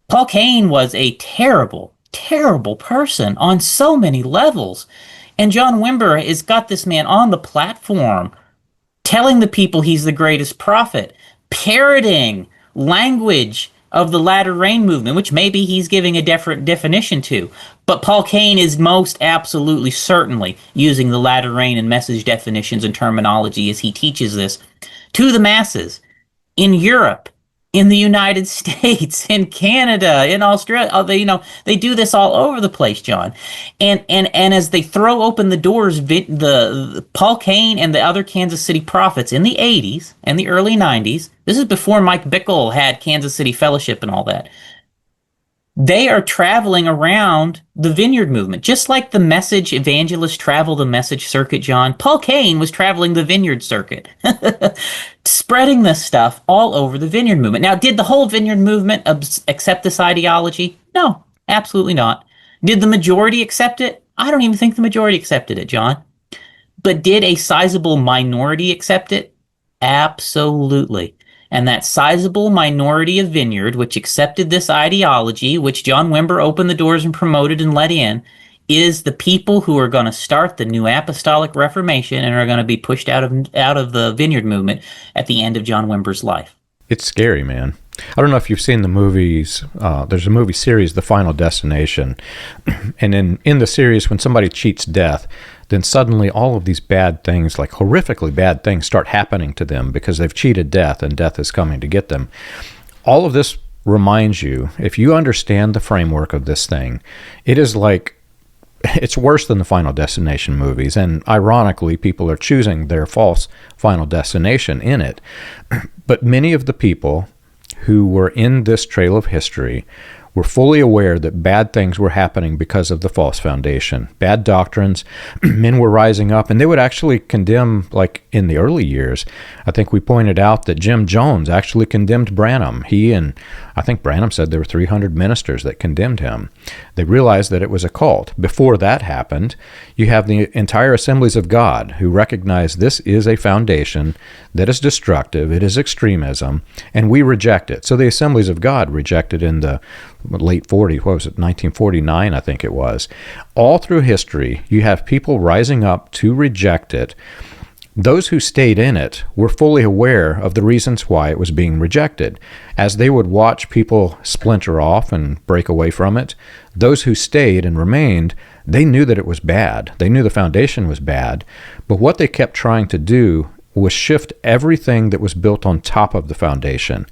Paul Cain was a terrible, terrible person on so many levels. And John Wimber has got this man on the platform telling the people he's the greatest prophet, parroting language of the latter rain movement, which maybe he's giving a different definition to. But Paul Cain is most absolutely certainly using the latter rain and message definitions and terminology as he teaches this to the masses in Europe, in the United States, in Canada, in Australia. They do this all over the place, John. And as they throw open the doors, the Paul Cain and the other Kansas City prophets in the 80s and the early 90s, this is before Mike Bickle had Kansas City Fellowship and all that, they are traveling around the Vineyard Movement, just like the message evangelists travel the message circuit, John. Paul Cain was traveling the Vineyard circuit, spreading this stuff all over the Vineyard Movement. Now, did the whole Vineyard Movement accept this ideology? No, absolutely not. Did the majority accept it? I don't even think the majority accepted it, John. But did a sizable minority accept it? Absolutely. And that sizable minority of Vineyard, which accepted this ideology, which John Wimber opened the doors and promoted and let in, is the people who are going to start the new Apostolic Reformation and are going to be pushed out of the Vineyard Movement at the end of John Wimber's life. It's scary, man. I don't know if you've seen the movies. There's a movie series, The Final Destination. And in the series, when somebody cheats death, then suddenly all of these bad things, like horrifically bad things, start happening to them because they've cheated death and death is coming to get them. All of this reminds you, if you understand the framework of this thing, it is like, it's worse than the Final Destination movies. And ironically, people are choosing their false Final Destination in it. But many of the people who were in this trail of history were fully aware that bad things were happening because of the false foundation. Bad doctrines, men were rising up, and they would actually condemn, like in the early years, I think we pointed out that Jim Jones actually condemned Branham. He and I think Branham said there were 300 ministers that condemned him. They realized that it was a cult. Before that happened, you have the entire Assemblies of God who recognize this is a foundation that is destructive, it is extremism, and we reject it. So the Assemblies of God rejected in the late 40s, 1949, I think it was. All through history, you have people rising up to reject it. Those who stayed in it were fully aware of the reasons why it was being rejected. As they would watch people splinter off and break away from it, those who stayed and remained, they knew that it was bad. They knew the foundation was bad. But what they kept trying to do was shift everything that was built on top of the foundation.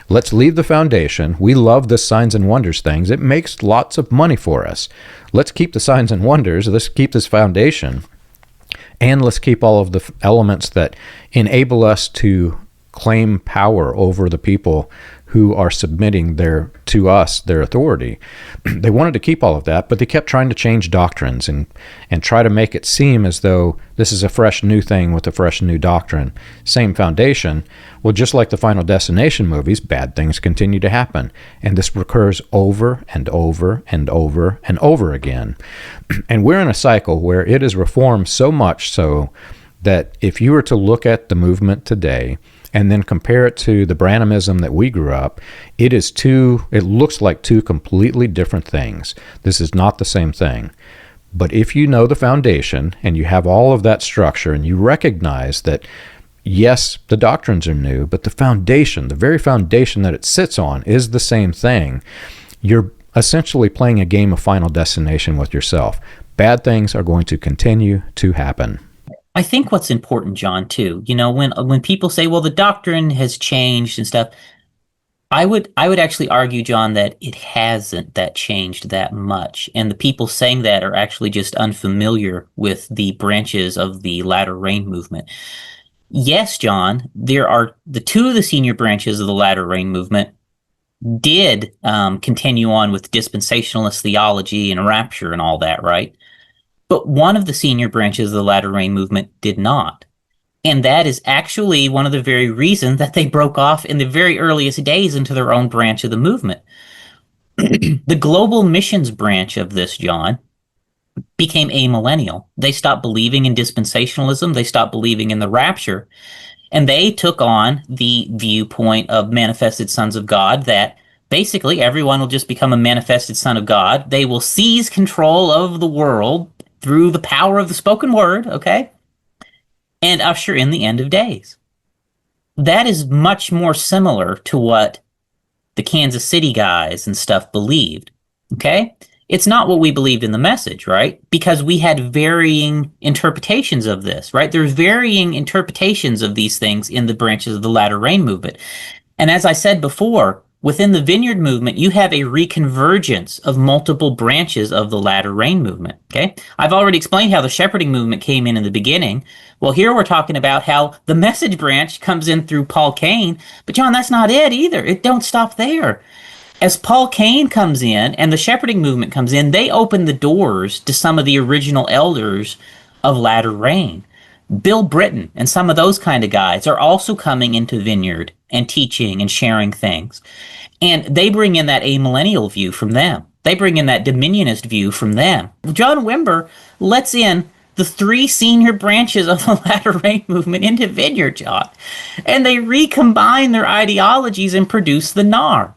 Let's leave the foundation. We love the signs and wonders things. It makes lots of money for us. Let's keep the signs and wonders. Let's keep this foundation. And let's keep all of the elements that enable us to claim power over the people who are submitting to us their authority. They wanted to keep all of that, but they kept trying to change doctrines and try to make it seem as though this is a fresh new thing with a fresh new doctrine. Same foundation. Well, just like the Final Destination movies, bad things continue to happen. And this recurs over and over and over and over again. And we're in a cycle where it is reformed so much so that if you were to look at the movement today and then compare it to the Branhamism that we grew up, it looks like two completely different things. This is not the same thing. But if you know the foundation and you have all of that structure and you recognize that, yes, the doctrines are new, but the foundation, the very foundation that it sits on is the same thing, you're essentially playing a game of Final Destination with yourself. Bad things are going to continue to happen. I think what's important, John, too, when people say, well, the doctrine has changed and stuff, I would actually argue, John, that it hasn't changed that much. And the people saying that are actually just unfamiliar with the branches of the latter rain movement. Yes, John, there are the two of the senior branches of the latter rain movement did continue on with dispensationalist theology and rapture and all that, right? But one of the senior branches of the latter rain movement did not. And that is actually one of the very reasons that they broke off in the very earliest days into their own branch of the movement. The global missions branch of this, John, became amillennial. They stopped believing in dispensationalism. They stopped believing in the rapture. And they took on the viewpoint of manifested sons of God, that basically everyone will just become a manifested son of God. They will seize control of the world through the power of the spoken word, okay? And usher in the end of days. That is much more similar to what the Kansas City guys and stuff believed, okay? It's not what we believed in the message, right? Because we had varying interpretations of this, right? There's varying interpretations of these things in the branches of the latter rain movement. And as I said before, within the Vineyard Movement, you have a reconvergence of multiple branches of the latter rain movement, okay? I've already explained how the shepherding movement came in the beginning. Well, here we're talking about how the message branch comes in through Paul Cain. But John, that's not it either. It don't stop there. As Paul Cain comes in and the shepherding movement comes in, they open the doors to some of the original elders of latter rain. Bill Britton and some of those kind of guys are also coming into Vineyard and teaching and sharing things. And they bring in that amillennial view from them. They bring in that dominionist view from them. John Wimber lets in the three senior branches of the latter rain movement into Vineyard, John. And they recombine their ideologies and produce the NAR.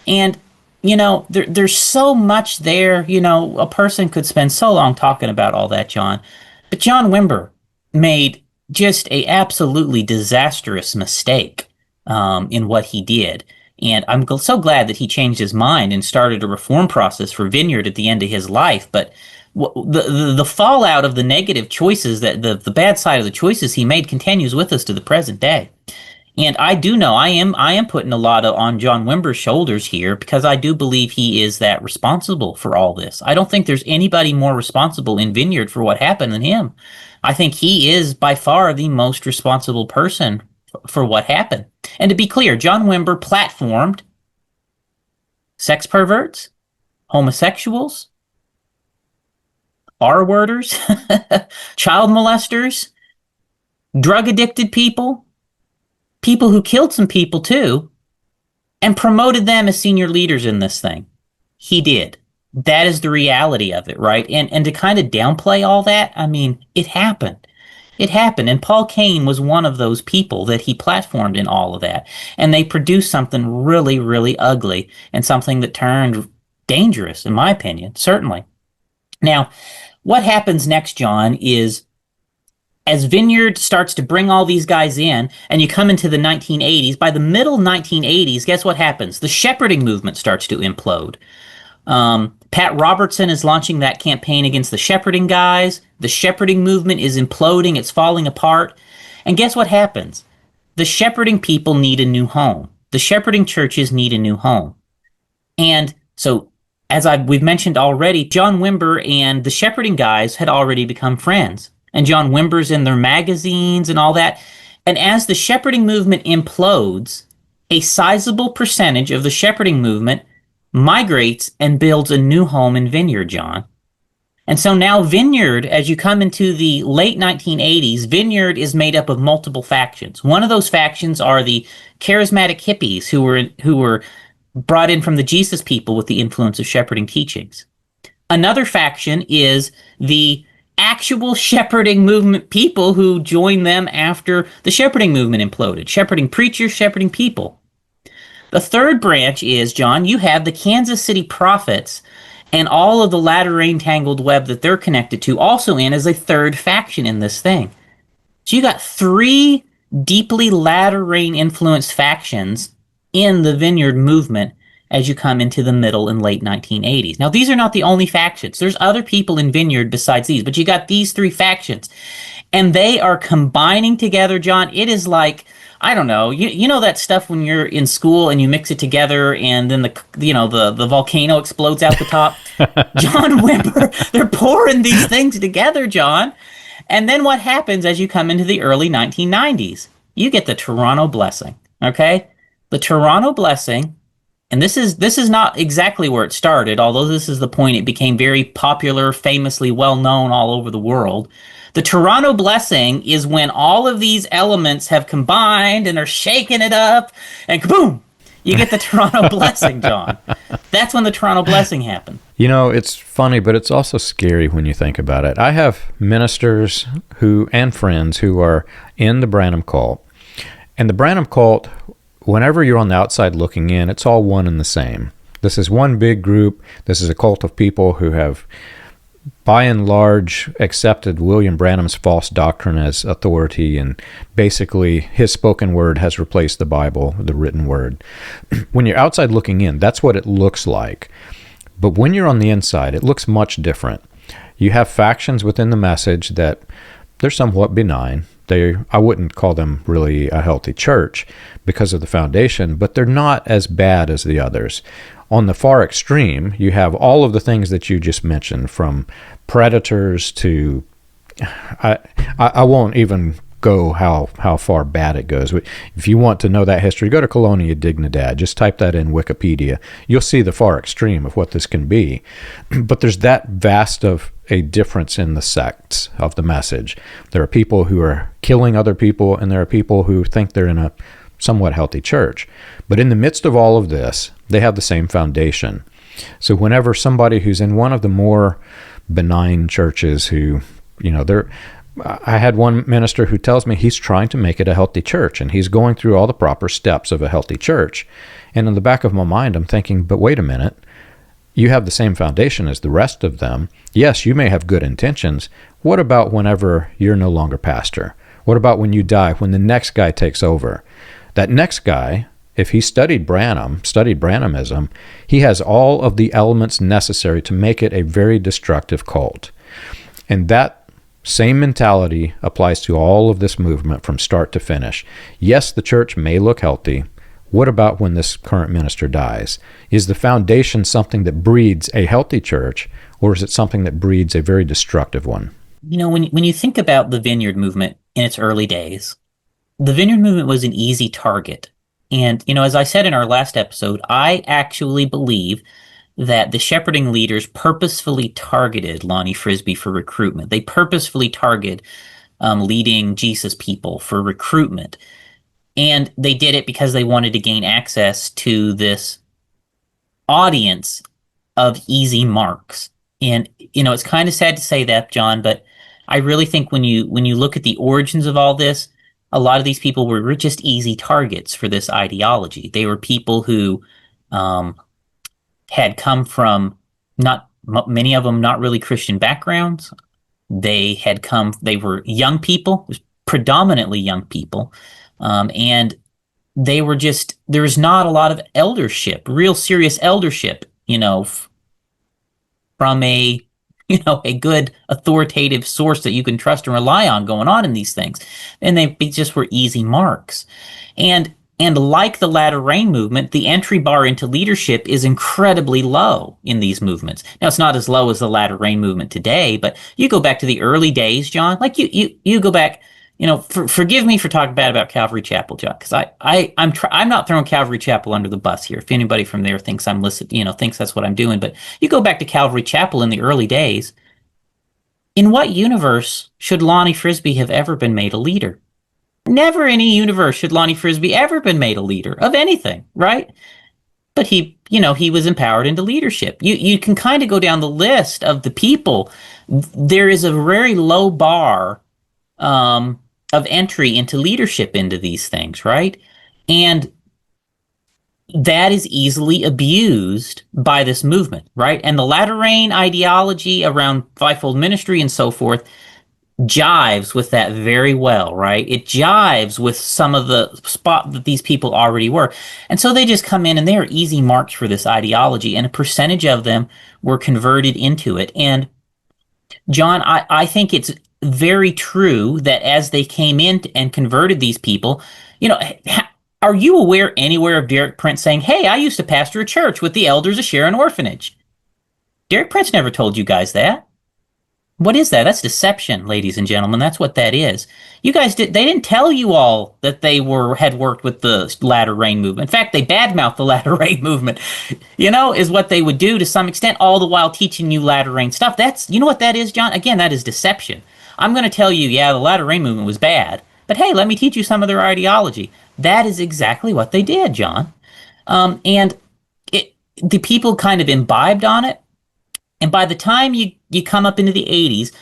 And, there's so much there. A person could spend so long talking about all that, John. But John Wimber made just a absolutely disastrous mistake in what he did. And I'm so glad that he changed his mind and started a reform process for Vineyard at the end of his life. But the fallout of the negative choices, that the bad side of the choices he made, continues with us to the present day. And I do know I am putting a lot on John Wimber's shoulders here, because I do believe he is that responsible for all this. I don't think there's anybody more responsible in Vineyard for what happened than him. I think he is by far the most responsible person for what happened. And to be clear, John Wimber platformed sex perverts, homosexuals, R-worders, child molesters, drug-addicted people who killed some people too, and promoted them as senior leaders in this thing. He did. That is the reality of it, right? And to kind of downplay all that, I mean, it happened. It happened. And Paul Cain was one of those people that he platformed in all of that. And they produced something really, really ugly, and something that turned dangerous, in my opinion, certainly. Now, what happens next, John, is as Vineyard starts to bring all these guys in, and you come into the 1980s, by the middle 1980s, guess what happens? The shepherding movement starts to implode. Pat Robertson is launching that campaign against the shepherding guys. The shepherding movement is imploding. It's falling apart. And guess what happens? The shepherding people need a new home. The shepherding churches need a new home. And so, as we've mentioned already, John Wimber and the shepherding guys had already become friends. And John Wimber's in their magazines and all that. And as the shepherding movement implodes, a sizable percentage of the shepherding movement migrates and builds a new home in Vineyard, John. And so now Vineyard, as you come into the late 1980s, Vineyard is made up of multiple factions. One of those factions are the charismatic hippies who were brought in from the Jesus people with the influence of shepherding teachings. Another faction is the actual shepherding movement people who joined them after the shepherding movement imploded. Shepherding preachers, shepherding people. The third branch is, John, you have the Kansas City prophets and all of the latter-rain tangled web that they're connected to also in as a third faction in this thing. So you got three deeply latter-rain influenced factions in the Vineyard Movement as you come into the middle and late 1980s. Now, these are not the only factions. There's other people in Vineyard besides these, but you got these three factions. And they are combining together, John. It is like, I don't know, you know that stuff when you're in school and you mix it together and then the volcano explodes out the top? John Wimber, they're pouring these things together, John. And then what happens as you come into the early 1990s? You get the Toronto Blessing, okay? The Toronto Blessing. And this is not exactly where it started, although this is the point. It became very popular, famously well known all over the world. The Toronto Blessing is when all of these elements have combined and are shaking it up, and kaboom! You get the Toronto Blessing, John. That's when the Toronto Blessing happened. You know, it's funny, but it's also scary when you think about it. I have ministers and friends who are in the Branham cult, and the Branham cult, whenever you're on the outside looking in, it's all one and the same. This is one big group. This is a cult of people who have, by and large, accepted William Branham's false doctrine as authority, and basically his spoken word has replaced the Bible, the written word. When you're outside looking in, that's what it looks like. But when you're on the inside, it looks much different. You have factions within the message that they're somewhat benign. I wouldn't call them really a healthy church because of the foundation, but they're not as bad as the others. On the far extreme, you have all of the things that you just mentioned, from predators to, I won't even go how far bad it goes. If you want to know that history, go to Colonia Dignidad. Just type that in Wikipedia. You'll see the far extreme of what this can be. But there's that vast of a difference in the sects of the message. There are people who are killing other people, and there are people who think they're in a somewhat healthy church. But in the midst of all of this, they have the same foundation. So whenever somebody who's in one of the more benign churches who, I had one minister who tells me he's trying to make it a healthy church, and he's going through all the proper steps of a healthy church. And in the back of my mind, I'm thinking, but wait a minute. You have the same foundation as the rest of them. Yes, you may have good intentions. What about whenever you're no longer pastor? What about when you die, when the next guy takes over? That next guy, if he studied Branhamism, he has all of the elements necessary to make it a very destructive cult. And that same mentality applies to all of this movement from start to finish. Yes, the church may look healthy. What about when this current minister dies? Is the foundation something that breeds a healthy church, or is it something that breeds a very destructive one? When you think about the Vineyard Movement in its early days, the Vineyard Movement was an easy target. And, as I said in our last episode, I actually believe that the shepherding leaders purposefully targeted Lonnie Frisbee for recruitment. They purposefully targeted leading Jesus people for recruitment. And they did it because they wanted to gain access to this audience of easy marks. And, it's kind of sad to say that, John, but I really think when you look at the origins of all this, a lot of these people were just easy targets for this ideology. They were people who had come from many of them not really Christian backgrounds. They were young people, predominantly young people. And they were there was not a lot of eldership, real serious eldership, from a good authoritative source that you can trust and rely on going on in these things. And they just were easy marks. And like the latter rain movement, the entry bar into leadership is incredibly low in these movements. Now, it's not as low as the latter rain movement today, but you go back to the early days, John, like you go back. Forgive me for talking bad about Calvary Chapel, John, because I'm not throwing Calvary Chapel under the bus here. If anybody from there thinks I'm listening, thinks that's what I'm doing, but you go back to Calvary Chapel in the early days. In what universe should Lonnie Frisbee have ever been made a leader? Never in any universe should Lonnie Frisbee ever been made a leader of anything, right? But he was empowered into leadership. You can kind of go down the list of the people. There is a very low bar of entry into leadership into these things, right? And that is easily abused by this movement, right? And the latter rain ideology around fivefold ministry and so forth jives with that very well, right? It jives with some of the spot that these people already were. And so they just come in and they are easy marks for this ideology, and a percentage of them were converted into it. And John, I think it's very true that as they came in and converted these people, are you aware anywhere of Derek Prince saying, hey, I used to pastor a church with the elders of Sharon Orphanage? Derek Prince never told you guys that. What is that? That's deception, ladies and gentlemen. That's what that is. You guys they didn't tell you all that they had worked with the latter rain movement. In fact, they badmouthed the latter rain movement, is what they would do to some extent, all the while teaching you latter rain stuff. You know what that is, John? Again, that is deception. I'm going to tell you, yeah, the latter rain movement was bad, but hey, let me teach you some of their ideology. That is exactly what they did, John. And the people kind of imbibed on it. And by the time you come up into the 80s,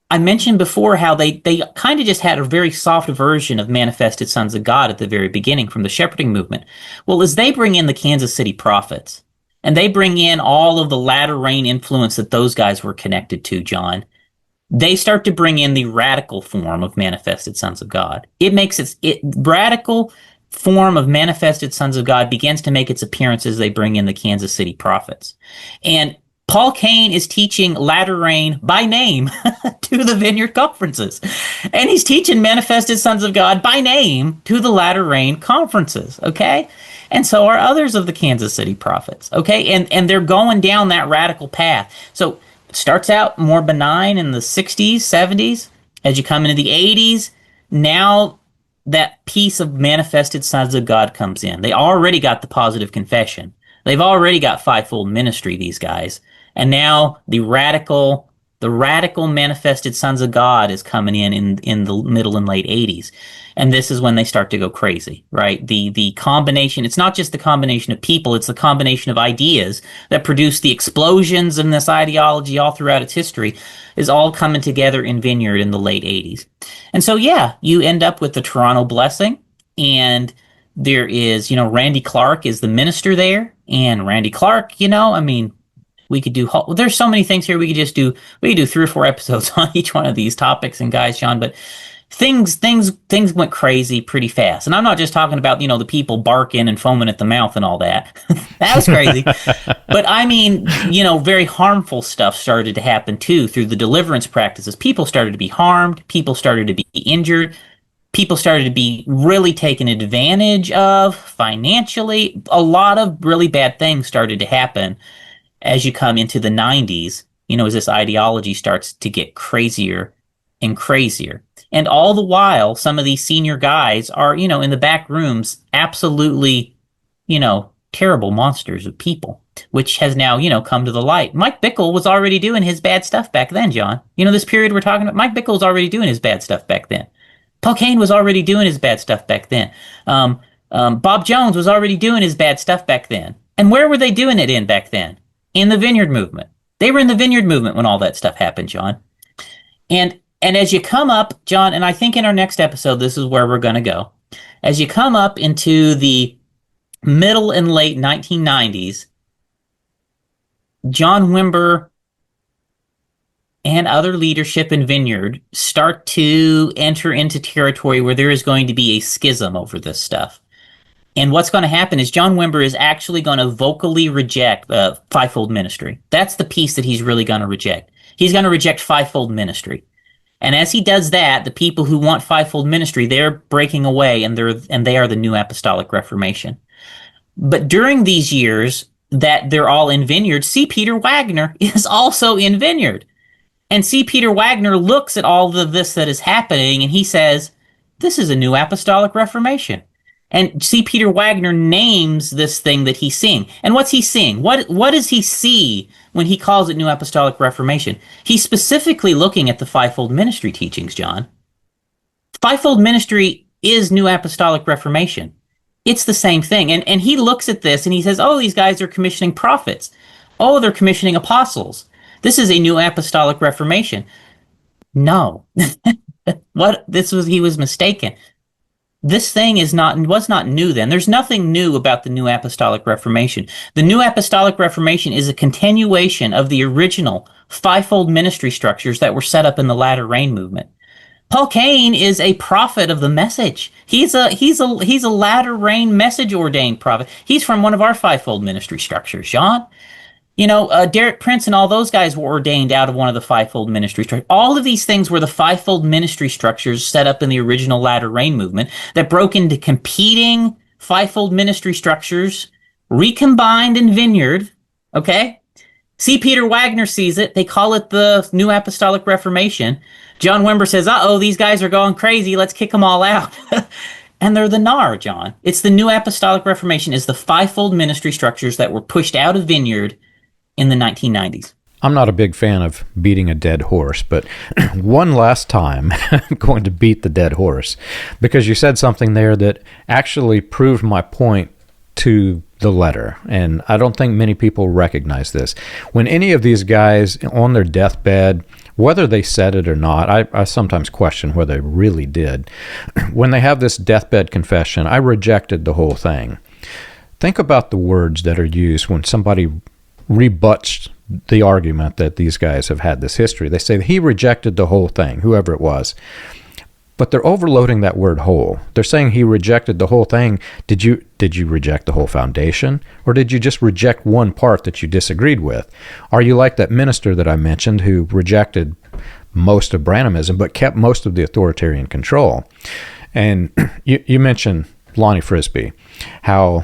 I mentioned before how they kind of just had a very soft version of Manifested Sons of God at the very beginning from the shepherding movement. Well, as they bring in the Kansas City prophets, and they bring in all of the latter rain influence that those guys were connected to, John, they start to bring in the radical form of Manifested Sons of God. It makes it radical form of Manifested Sons of God begins to make its appearance as they bring in the Kansas City prophets. And Paul Cain is teaching latter rain by name to the Vineyard conferences. And he's teaching Manifested Sons of God by name to the latter rain conferences, okay? And so are others of the Kansas City prophets, okay? And they're going down that radical path. So it starts out more benign in the 60s, 70s. As you come into the 80s, now that piece of Manifested Sons of God comes in. They already got the positive confession. They've already got fivefold ministry, these guys. And now the radical Manifested Sons of God is coming in the middle and late 80s. And this is when they start to go crazy, right? The combination, it's not just the combination of people, it's the combination of ideas that produce the explosions in this ideology all throughout its history is all coming together in Vineyard in the late 80s. And so, yeah, you end up with the Toronto Blessing, and there is, Randy Clark is the minister there. And Randy Clark, we could do, there's so many things here we could do 3 or 4 episodes on each one of these topics and guys, Sean, but things went crazy pretty fast. And I'm not just talking about, the people barking and foaming at the mouth and all that. That was crazy. But very harmful stuff started to happen too through the deliverance practices. People started to be harmed. People started to be injured. People started to be really taken advantage of financially. A lot of really bad things started to happen as you come into the 90s, as this ideology starts to get crazier and crazier. And all the while, some of these senior guys are, in the back rooms, absolutely, terrible monsters of people, which has now, come to the light. Mike Bickle was already doing his bad stuff back then, John. This period we're talking about, Mike Bickle was already doing his bad stuff back then. Paul Cain was already doing his bad stuff back then. Bob Jones was already doing his bad stuff back then. And where were they doing it in back then? In the Vineyard Movement. They were in the Vineyard Movement when all that stuff happened, John. And as you come up, John, and I think in our next episode, this is where we're going to go. As you come up into the middle and late 1990s, John Wimber and other leadership in Vineyard start to enter into territory where there is going to be a schism over this stuff. And what's going to happen is John Wimber is actually going to vocally reject fivefold ministry. That's the piece that he's really going to reject. He's going to reject fivefold ministry. And as he does that, the people who want fivefold ministry, they're breaking away, and they are the new Apostolic Reformation. But during these years that they're all in Vineyard, C. Peter Wagner is also in Vineyard. And C. Peter Wagner looks at all of this that is happening, and he says, this is a new Apostolic Reformation. And C. Peter Wagner names this thing that he's seeing. And what's he seeing? What does he see when he calls it New Apostolic Reformation? He's specifically looking at the fivefold ministry teachings, John. Fivefold ministry is New Apostolic Reformation. It's the same thing. And he looks at this and he says, oh, these guys are commissioning prophets. Oh, they're commissioning apostles. This is a New Apostolic Reformation. No. He was mistaken. this thing was not new then. There's nothing new about the New Apostolic Reformation. The New Apostolic Reformation is a continuation of the original fivefold ministry structures that were set up in the Latter Rain movement. Paul Cain is a prophet of the message. He's a Latter Rain message ordained prophet. He's from one of our fivefold ministry structures, John. Derek Prince and all those guys were ordained out of one of the fivefold ministry structures. All of these things were the fivefold ministry structures set up in the original Latter Rain movement that broke into competing fivefold ministry structures, recombined in Vineyard. Okay? C. Peter Wagner sees it. They call it the New Apostolic Reformation. John Wimber says, uh-oh, these guys are going crazy. Let's kick them all out. And they're the NAR, John. It's the New Apostolic Reformation is the fivefold ministry structures that were pushed out of Vineyard in the 1990s. I'm not a big fan of beating a dead horse, but one last time I'm going to beat the dead horse, because you said something there that actually proved my point to the letter, and I don't think many people recognize this. When any of these guys on their deathbed, whether they said it or not, I sometimes question whether they really did. When they have this deathbed confession, I rejected the whole thing. Think about the words that are used when somebody rebuts the argument that these guys have had this history. They say he rejected the whole thing, whoever it was. But they're overloading that word whole. They're saying he rejected the whole thing. Did you reject the whole foundation? Or did you just reject one part that you disagreed with? Are you like that minister that I mentioned who rejected most of Branhamism but kept most of the authoritarian control? And you mentioned Lonnie Frisbee, how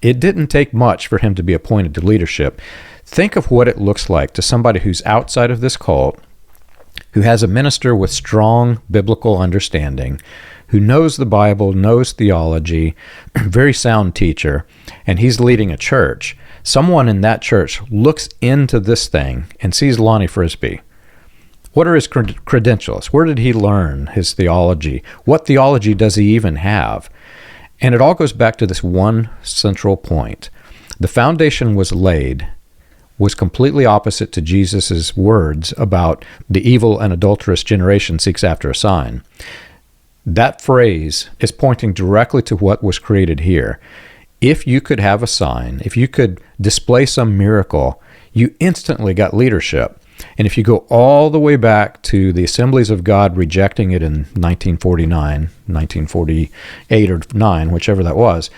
it didn't take much for him to be appointed to leadership. Think of what it looks like to somebody who's outside of this cult, who has a minister with strong biblical understanding, who knows the Bible, knows theology, very sound teacher, and he's leading a church. Someone in that church looks into this thing and sees Lonnie Frisbee. What are his credentials? Where did he learn his theology? What theology does he even have? And it all goes back to this one central point. The foundation was laid, was completely opposite to Jesus' words about the evil and adulterous generation seeks after a sign. That phrase is pointing directly to what was created here. If you could have a sign, if you could display some miracle, you instantly got leadership. And if you go all the way back to the Assemblies of God rejecting it in 1949, 1948 or 9, whichever that was,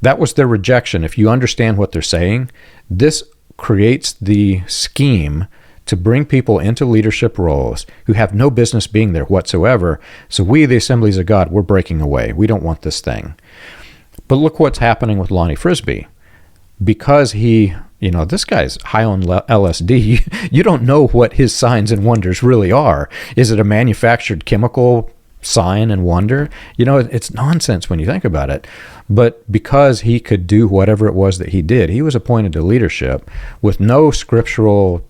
that was their rejection. If you understand what they're saying, this creates the scheme to bring people into leadership roles who have no business being there whatsoever. So we, the Assemblies of God, we're breaking away. We don't want this thing. But look what's happening with Lonnie Frisbee. Because he, this guy's high on LSD, you don't know what his signs and wonders really are. Is it a manufactured chemical sign and wonder? It's nonsense when you think about it. But because he could do whatever it was that he did, he was appointed to leadership with no scriptural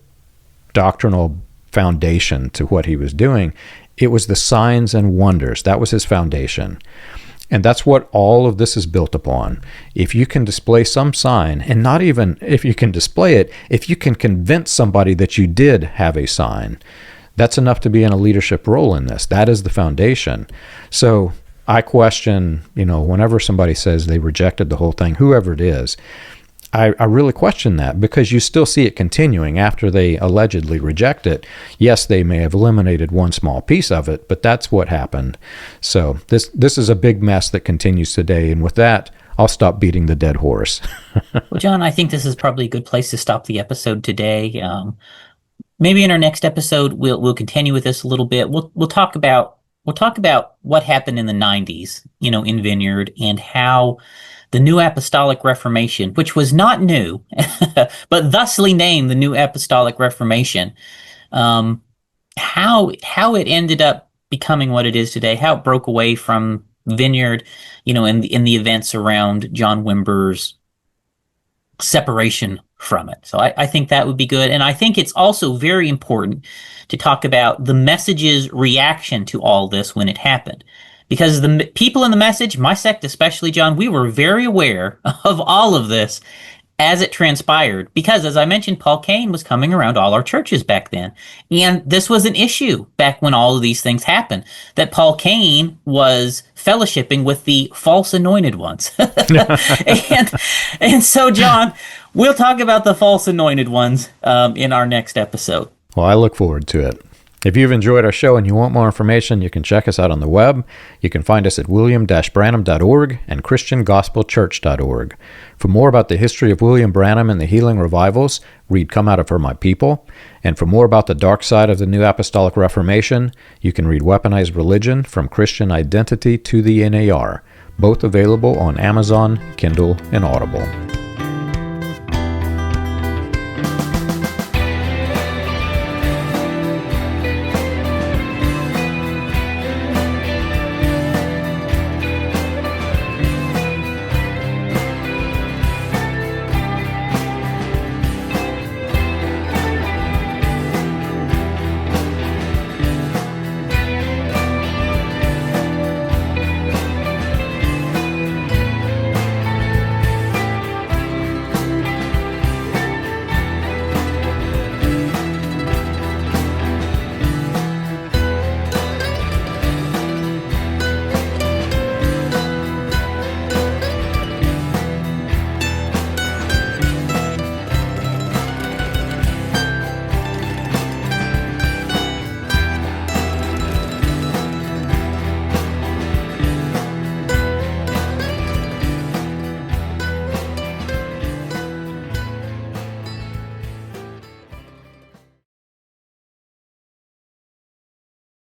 doctrinal foundation to what he was doing. It was the signs and wonders. That was his foundation. And that's what all of this is built upon. If you can display some sign, and not even if you can display it, if you can convince somebody that you did have a sign, that's enough to be in a leadership role in this. That is the foundation. So I question, whenever somebody says they rejected the whole thing, whoever it is, I really question that, because you still see it continuing after they allegedly reject it. Yes, they may have eliminated one small piece of it, but that's what happened. So this is a big mess that continues today. And with that, I'll stop beating the dead horse. Well, John, I think this is probably a good place to stop the episode today. Maybe in our next episode, we'll continue with this a little bit. We'll talk about what happened in the 90s, in Vineyard, and how the New Apostolic Reformation, which was not new, but thusly named the New Apostolic Reformation, how it ended up becoming what it is today, how it broke away from Vineyard, in the events around John Wimber's separation from it. So I think that would be good. And I think it's also very important to talk about the message's reaction to all this when it happened. Because the people in the message, my sect especially, John, we were very aware of all of this. as it transpired, because as I mentioned, Paul Cain was coming around all our churches back then. And this was an issue back when all of these things happened, that Paul Cain was fellowshipping with the false anointed ones. and so, John, we'll talk about the false anointed ones in our next episode. Well, I look forward to it. If you've enjoyed our show and you want more information, you can check us out on the web. You can find us at william-branham.org and christiangospelchurch.org. For more about the history of William Branham and the healing revivals, read Come Out of Her, My People. And for more about the dark side of the New Apostolic Reformation, you can read Weaponized Religion, From Christian Identity to the NAR, both available on Amazon, Kindle, and Audible.